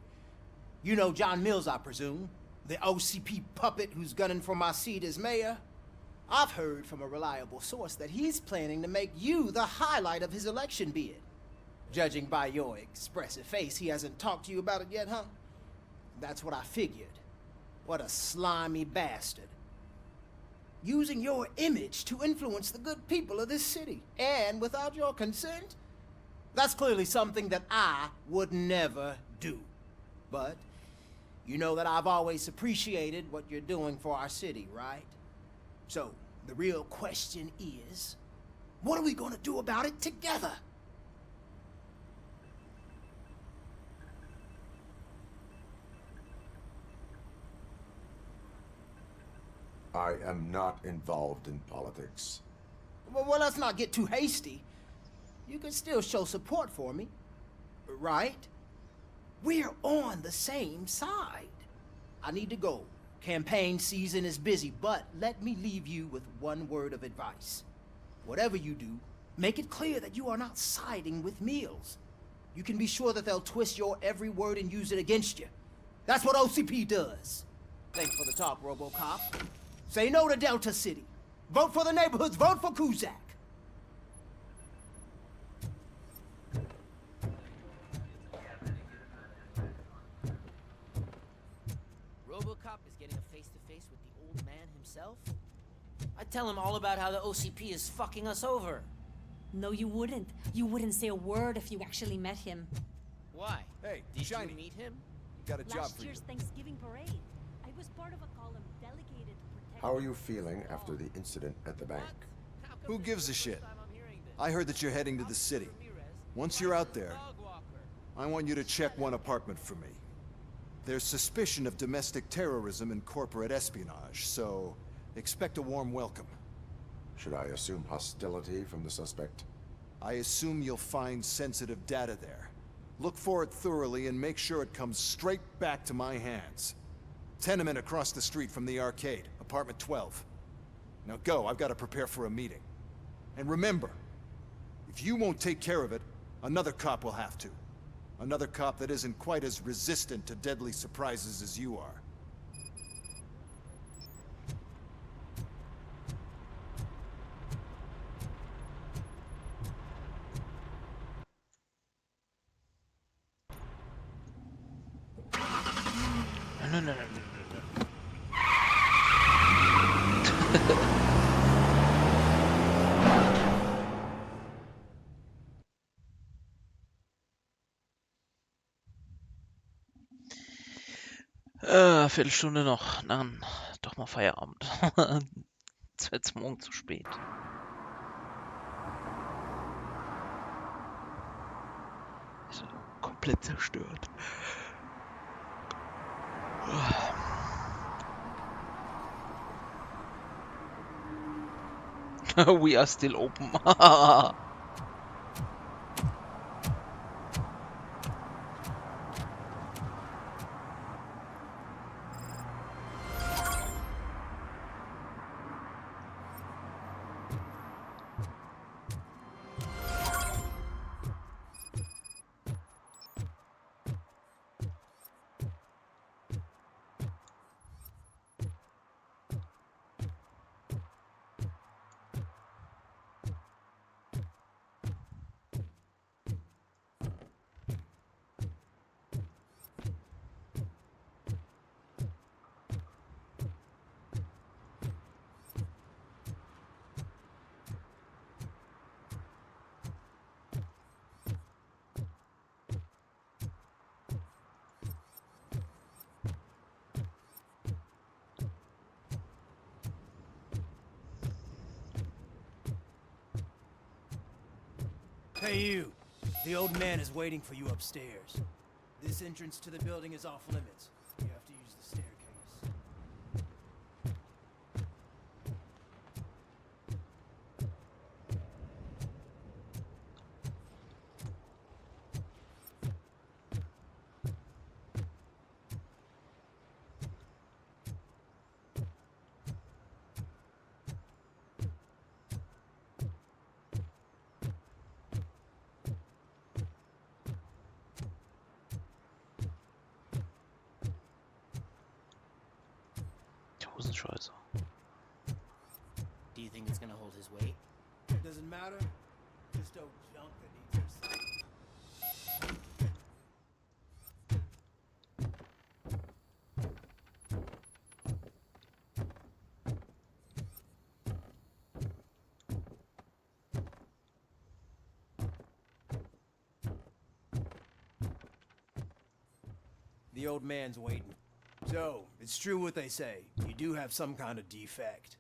You know John Mills, I presume? The OCP puppet who's gunning for my seat as mayor? I've heard from a reliable source that he's planning to make you the highlight of his election bid. Judging by your expressive face, he hasn't talked to you about it yet, huh? That's what I figured. What a slimy bastard. Using your image to influence the good people of this city, and without your consent? That's clearly something that I would never do. But you know that I've always appreciated what you're doing for our city, right? So, the real question is, what are we gonna do about it together? I am not involved in politics. Well, let's not get too hasty. You can still show support for me, right? We're on the same side. I need to go. Campaign season is busy, but let me leave you with one word of advice. Whatever you do, make it clear that you are not siding with Mills. You can be sure that they'll twist your every word and use it against you. That's what OCP does. Thanks for the talk, RoboCop. Say no to Delta City. Vote for the neighborhoods. Vote for Kuzak. RoboCop is getting a face-to-face with the old man himself? I'd tell him all about how the OCP is fucking us over. No, you wouldn't. You wouldn't say a word if you actually met him. Why? Hey, Did Shiny. you meet him? Got a job Last for you. year's Thanksgiving parade, I was part of a column delegated to protect... How are you feeling after the incident at the bank? Who gives a shit? I heard that you're heading to the city. Once you're out there, I want you to check one apartment for me. There's suspicion of domestic terrorism and corporate espionage, so expect a warm welcome. Should I assume hostility from the suspect? I assume you'll find sensitive data there. Look for it thoroughly and make sure it comes straight back to my hands. Tenement across the street from the arcade, apartment 12. Now go, I've got to prepare for a meeting. And remember, if you won't take care of it, another cop will have to. Another cop that isn't quite as resistant to deadly surprises as you are. No. Viertelstunde noch. Dann doch mal Feierabend. Jetzt wird's morgen zu spät. Ist komplett zerstört. We are still open. Hey, you. The old man is waiting for you upstairs. This entrance to the building is off limits. You have to use the staircase. Hosenscheiße. Do you think it's gonna hold his weight? Doesn't matter. Just old junk that needs recycling. The old man's waiting. So, it's true what they say. You do have some kind of defect.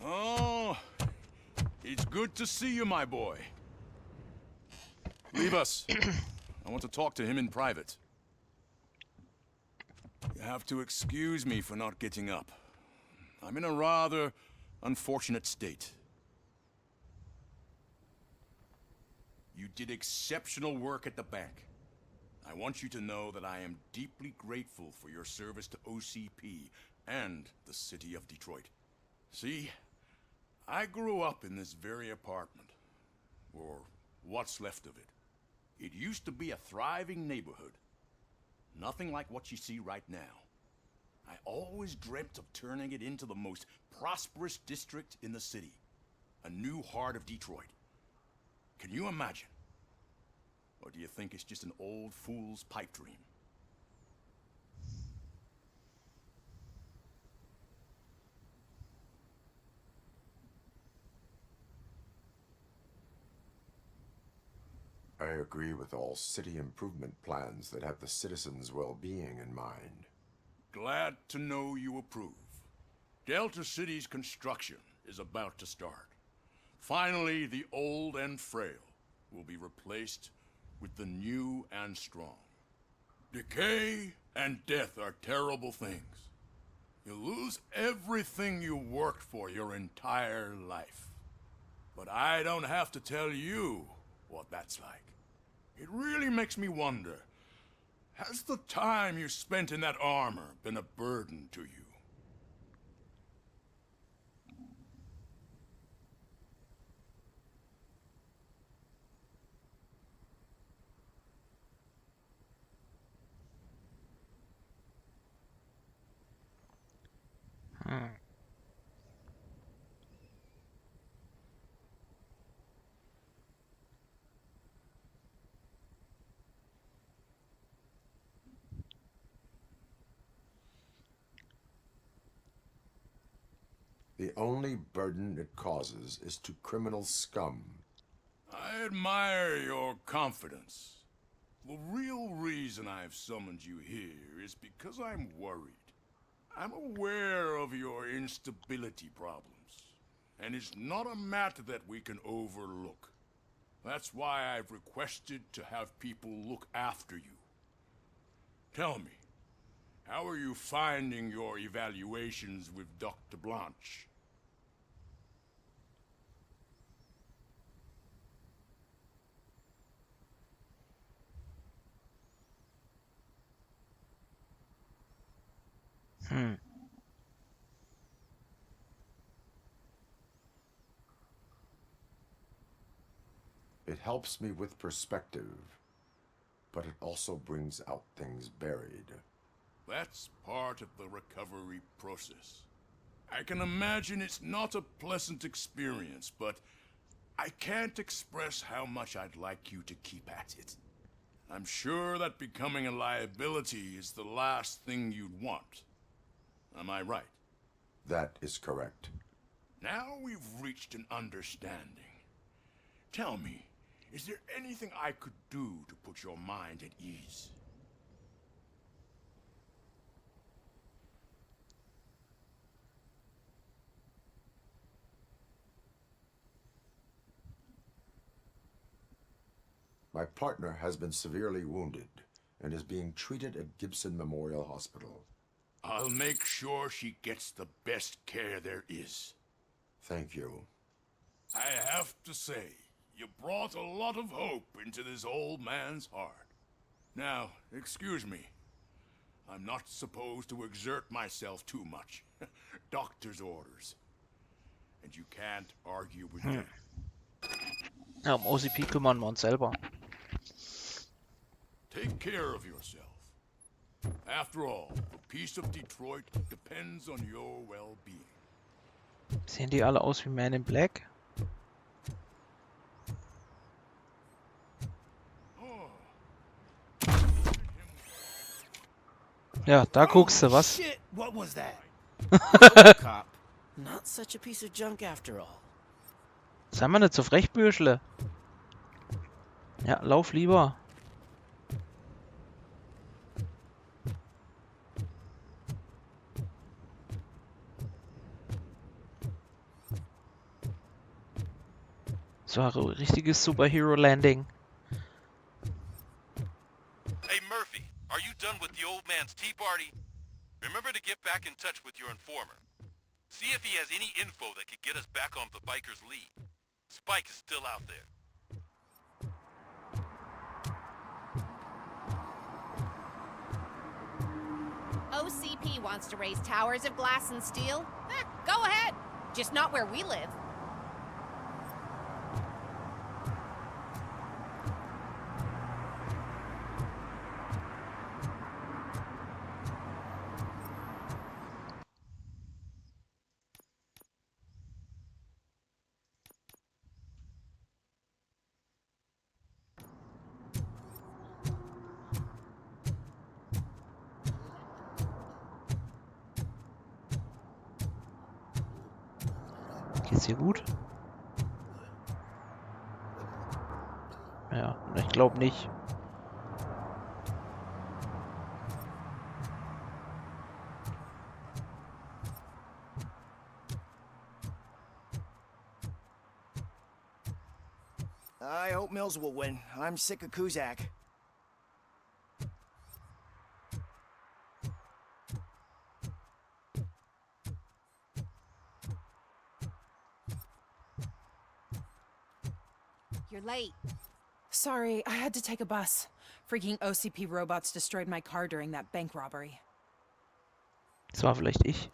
Oh, it's good to see you, my boy. Leave us. I want to talk to him in private. You have to excuse me for not getting up. I'm in a rather unfortunate state. You did exceptional work at the bank. I want you to know that I am deeply grateful for your service to OCP and the city of Detroit. See, I grew up in this very apartment, or what's left of it. It used to be a thriving neighborhood. Nothing like what you see right now. I always dreamt of turning it into the most prosperous district in the city. A new heart of Detroit. Can you imagine? Or do you think it's just an old fool's pipe dream? I agree with all city improvement plans that have the citizens' well-being in mind. Glad to know you approve. Delta City's construction is about to start. Finally, the old and frail will be replaced with the new and strong. Decay and death are terrible things. You lose everything you worked for your entire life. But I don't have to tell you what that's like. It really makes me wonder, has the time you spent in that armor been a burden to you? The only burden it causes is to criminal scum. I admire your confidence. The real reason I've summoned you here is because I'm worried. I'm aware of your instability problems, and it's not a matter that we can overlook. That's why I've requested to have people look after you. Tell me, how are you finding your evaluations with Dr. Blanche? It helps me with perspective, but it also brings out things buried. That's part of the recovery process. I can imagine it's not a pleasant experience, but I can't express how much I'd like you to keep at it. I'm sure that becoming a liability is the last thing you'd want. Am I right? That is correct. Now we've reached an understanding. Tell me, is there anything I could do to put your mind at ease? My partner has been severely wounded and is being treated at Gibson Memorial Hospital. I'll make sure she gets the best care there is. Thank you. I have to say, you brought a lot of hope into this old man's heart. Now, excuse me. I'm not supposed to exert myself too much. Doctor's orders. And you can't argue with them. Ja, um OCP kümmern wir uns selber. Take care of yourself. After all, the peace of Detroit depends on your well-being. Sehen die alle aus wie Man in Black? Ja, da guckst du, was? Shit, what was that? RoboCop. Not such a piece of junk after all. Sei mal nicht so frech, Bürschle. Ja, lauf lieber. So ein richtiges Superhero-Landing. Hey Murphy, are you done with the old man's tea party? Remember to get back in touch with your informer. See if he has any info that could get us back on the biker's lead. Spike is still out there. OCP wants to raise towers of glass and steel? Go ahead. Just not where we live. Geht's hier gut? Ja, ich glaube nicht. I hope Mills will win. I'm sick of Kuzak. You're late. Sorry, I had to take a bus. Freaking OCP robots destroyed my car during that bank robbery. Das war vielleicht ich.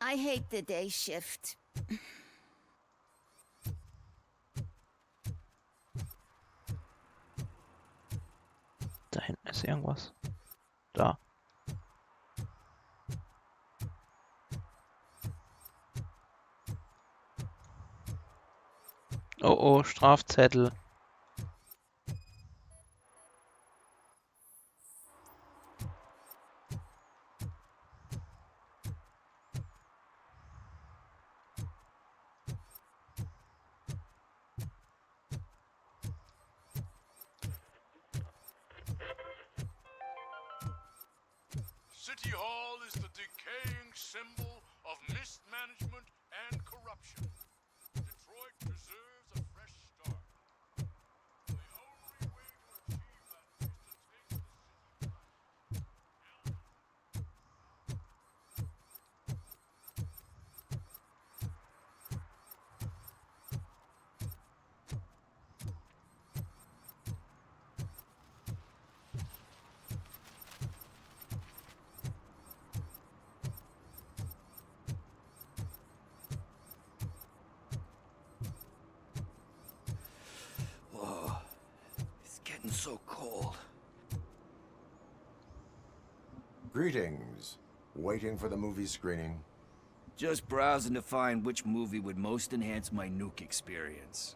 I hate the day shift. Da hinten ist irgendwas. Da. Oh oh, Strafzettel. City Hall is the decaying symbol of mismanagement and corruption. Detroit deserves a fresh start. The only way to achieve that is to take the city back. Whoa, it's getting so cold. Greetings. Waiting for the movie screening. Just browsing to find which movie would most enhance my nuke experience.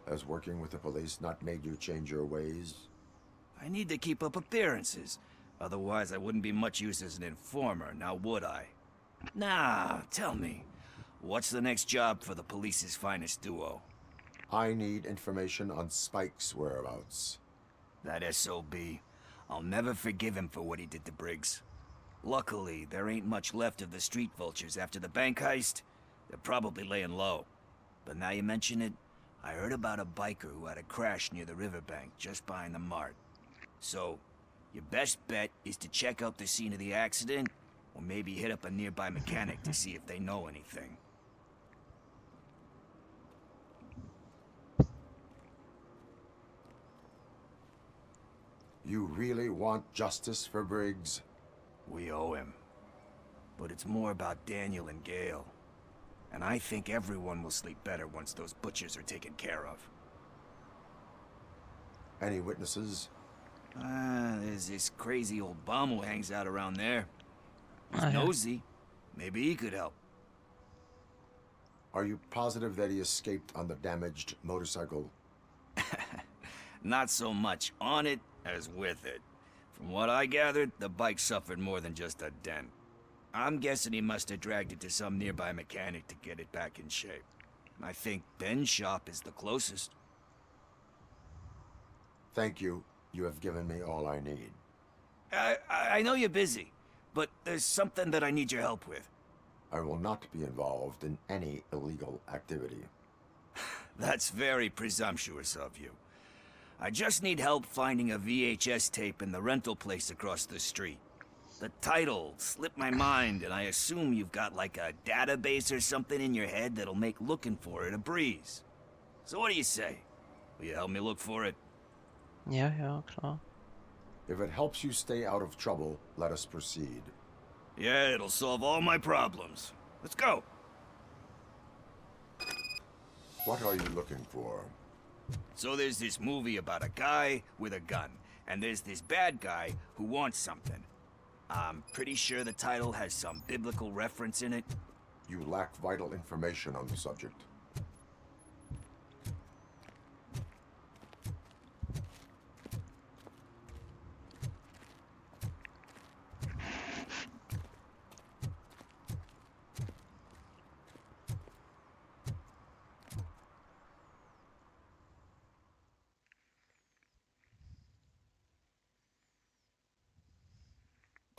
Has working with the police not made you change your ways? I need to keep up appearances. Otherwise, I wouldn't be much use as an informer, now would I? Nah, tell me. What's the next job for the police's finest duo? I need information on Spike's whereabouts. That SOB. I'll never forgive him for what he did to Briggs. Luckily, there ain't much left of the street vultures after the bank heist. They're probably laying low. But now you mention it, I heard about a biker who had a crash near the riverbank just behind the mart. So, your best bet is to check out the scene of the accident, or maybe hit up a nearby mechanic to see if they know anything. You really want justice for Briggs? We owe him. But it's more about Daniel and Gale. And I think everyone will sleep better once those butchers are taken care of. Any witnesses? There's this crazy old bum who hangs out around there. He's Oh, yeah. nosy. Maybe he could help. Are you positive that he escaped on the damaged motorcycle? Not so much on it as with it. From what I gathered, the bike suffered more than just a dent. I'm guessing he must have dragged it to some nearby mechanic to get it back in shape. I think Ben's shop is the closest. Thank you. You have given me all I need. I know you're busy, but there's something that I need your help with. I will not be involved in any illegal activity. That's very presumptuous of you. I just need help finding a VHS tape in the rental place across the street. The title slipped my mind, and I assume you've got like a database or something in your head that'll make looking for it a breeze. So what do you say? Will you help me look for it? Ja, ja, klar. If it helps you stay out of trouble, let us proceed. Yeah, it'll solve all my problems. Let's go. What are you looking for? So there's this movie about a guy with a gun, and there's this bad guy who wants something. I'm pretty sure the title has some biblical reference in it. You lack vital information on the subject.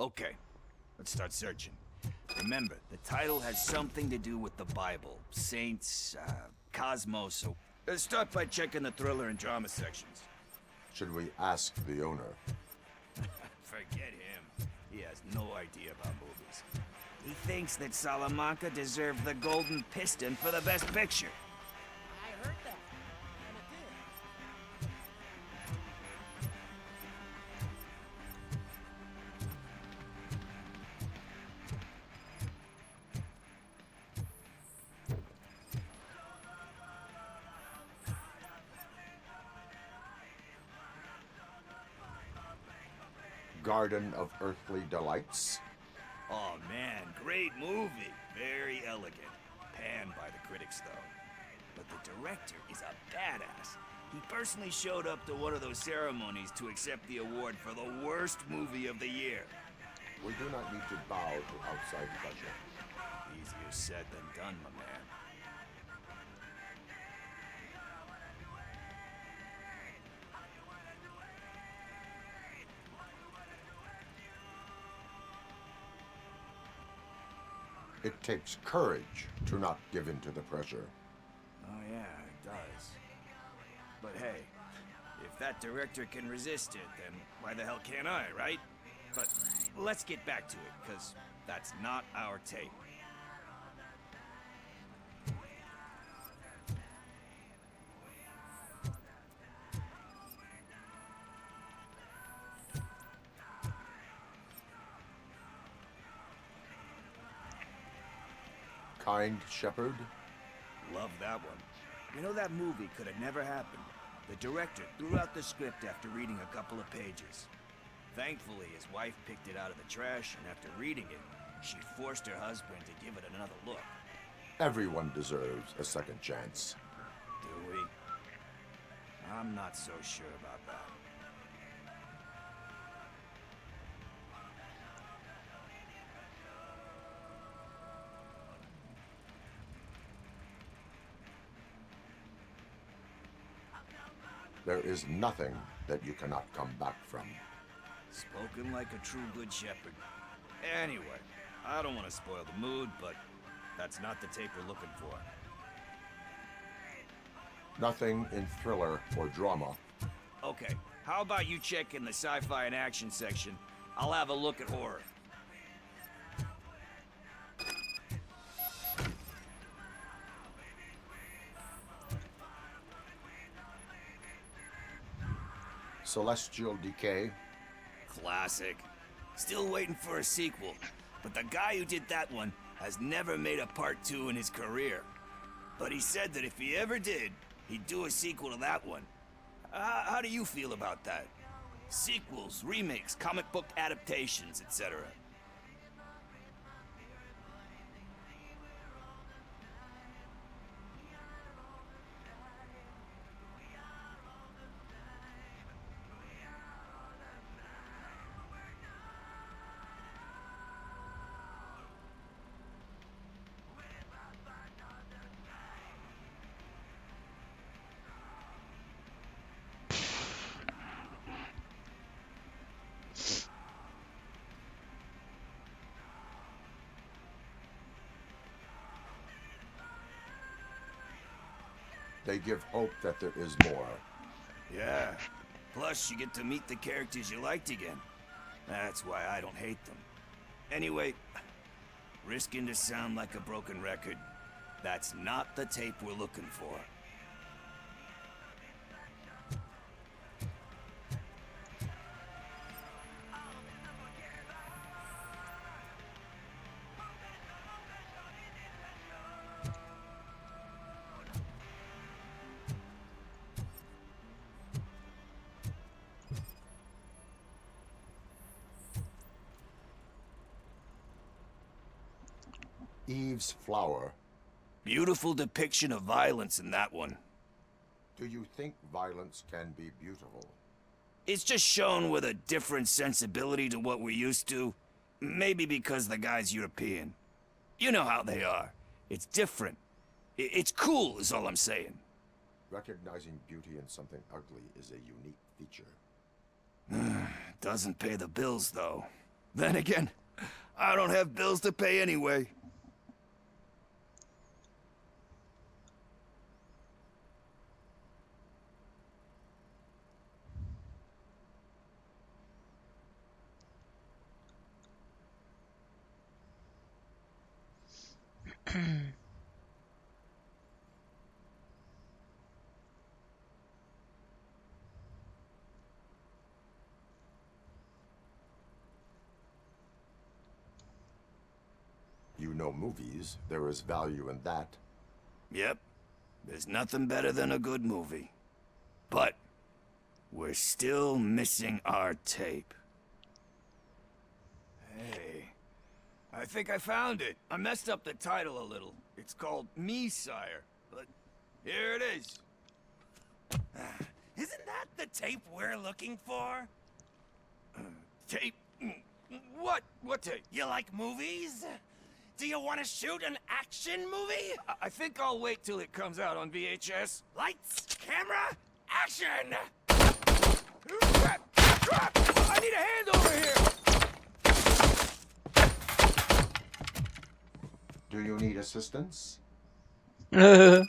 Okay, let's start searching. Remember, the title has something to do with the Bible, saints, cosmos, so let's start by checking the thriller and drama sections. Should we ask the owner? Forget him. He has no idea about movies. He thinks that Salamanca deserved the Golden Piston for the Best Picture. I heard that. And it did. Garden of Earthly Delights? Oh man, great movie. Very elegant. Panned by the critics though. But the director is a badass. He personally showed up to one of those ceremonies to accept the award for the worst movie of the year. We do not need to bow to outside pressure. Easier said than done, my man. It takes courage to not give in to the pressure. Oh yeah, it does. But hey, if that director can resist it, then why the hell can't I, right? But let's get back to it, because that's not our tape. Kind Shepherd? Love that one. You know, that movie could have never happened. The director threw out the script after reading a couple of pages. Thankfully, his wife picked it out of the trash, and after reading it, she forced her husband to give it another look. Everyone deserves a second chance. Do we? I'm not so sure about that. There is nothing that you cannot come back from. Spoken like a true good shepherd. Anyway, I don't want to spoil the mood, but that's not the tape we're looking for. Nothing in thriller or drama. Okay, how about you check in the sci-fi and action section? I'll have a look at horror. Celestial Decay? Classic. Still waiting for a sequel, but the guy who did that one has never made a part 2 in his career. But he said that if he ever did, he'd do a sequel to that one. How do you feel about that? Sequels, remakes, comic book adaptations, etc. They give hope that there is more. Yeah. Plus, you get to meet the characters you liked again. That's why I don't hate them. Anyway, risking to sound like a broken record, that's not the tape we're looking for. Eve's Flower. Beautiful depiction of violence in that one. Do you think violence can be beautiful? It's just shown with a different sensibility to what we're used to. Maybe because the guy's European. You know how they are. It's different. It's cool, is all I'm saying. Recognizing beauty in something ugly is a unique feature. Doesn't pay the bills, though. Then again, I don't have bills to pay anyway. You know movies. There is value in that. Yep. There's nothing better than a good movie. But we're still missing our tape. Hey, I think I found it. I messed up the title a little. It's called Me, Sire. But here it is. Isn't that the tape we're looking for? Tape? What? What tape? You like movies? Do you want to shoot an action movie? I think I'll wait till it comes out on VHS. Lights, camera, action! Crap! Crap! I need a hand over here! Do you need assistance? Finally,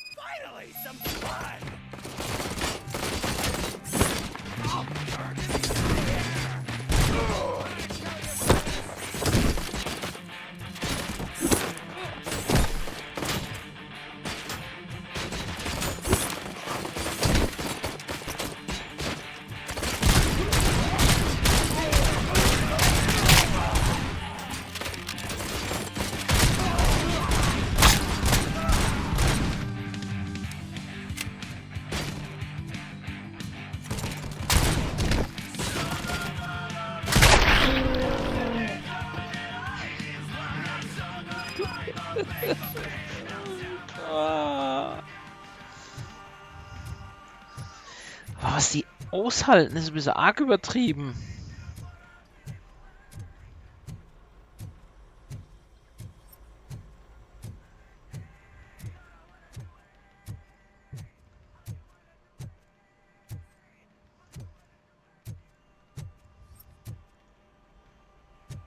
some fun! Was die aushalten, ist ein bisschen arg übertrieben.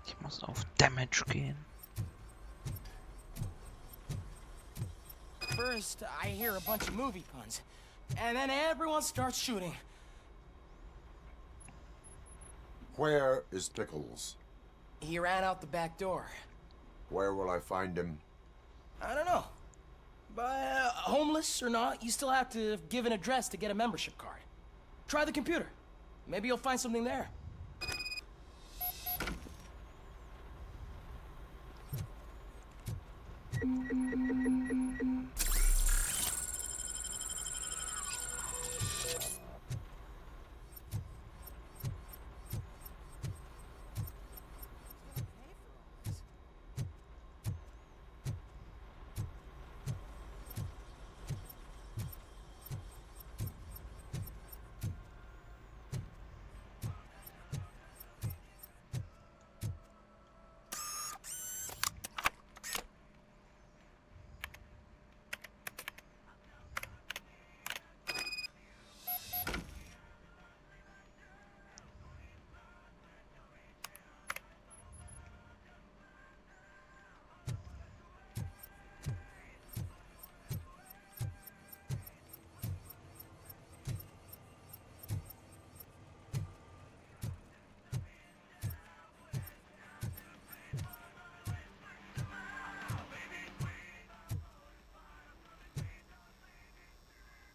Ich muss auf Damage gehen. First, I hear a bunch of movie puns, and then everyone starts shooting. Where is Pickles? He ran out the back door. Where will I find him? I don't know. But homeless or not, you still have to give an address to get a membership card. Try the computer. Maybe you'll find something there.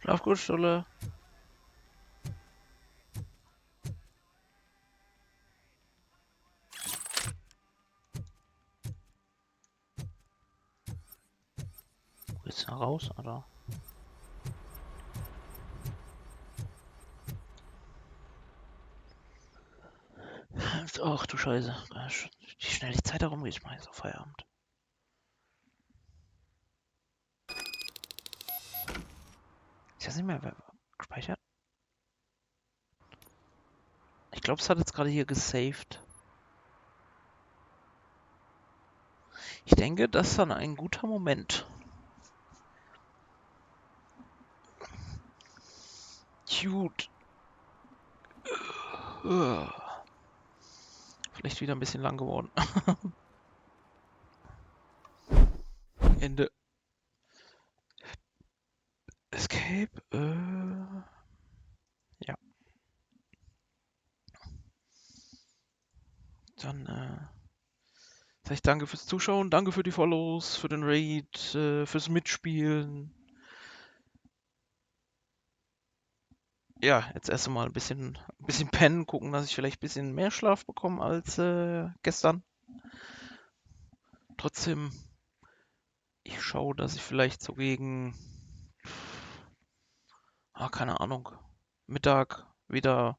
Schlaf gut, Stulle. Wo geht's da raus, oder? Ach du Scheiße. Wie schnell die Zeit herumgeht, ich mache jetzt auf Feierabend. Ich weiß nicht mehr, wer gespeichert. Ich glaube, es hat jetzt gerade hier gesaved. Ich denke, das ist dann ein guter Moment. Gut. Vielleicht Vielleicht wieder ein bisschen lang geworden. Ende. Escape. Ja. Dann sag ich danke fürs Zuschauen, danke für die Follows, für den Raid, fürs Mitspielen. Ja, jetzt erst einmal ein bisschen pennen, gucken, dass ich vielleicht ein bisschen mehr Schlaf bekomme als gestern. Trotzdem, ich schaue, dass ich vielleicht so gegen, keine Ahnung, Mittag wieder,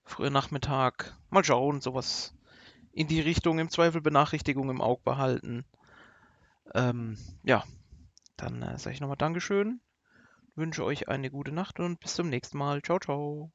früher Nachmittag, mal schauen, sowas in die Richtung, im Zweifel Benachrichtigungen im Auge behalten. Ja, dann sage ich nochmal Dankeschön, wünsche euch eine gute Nacht und bis zum nächsten Mal. Ciao, ciao.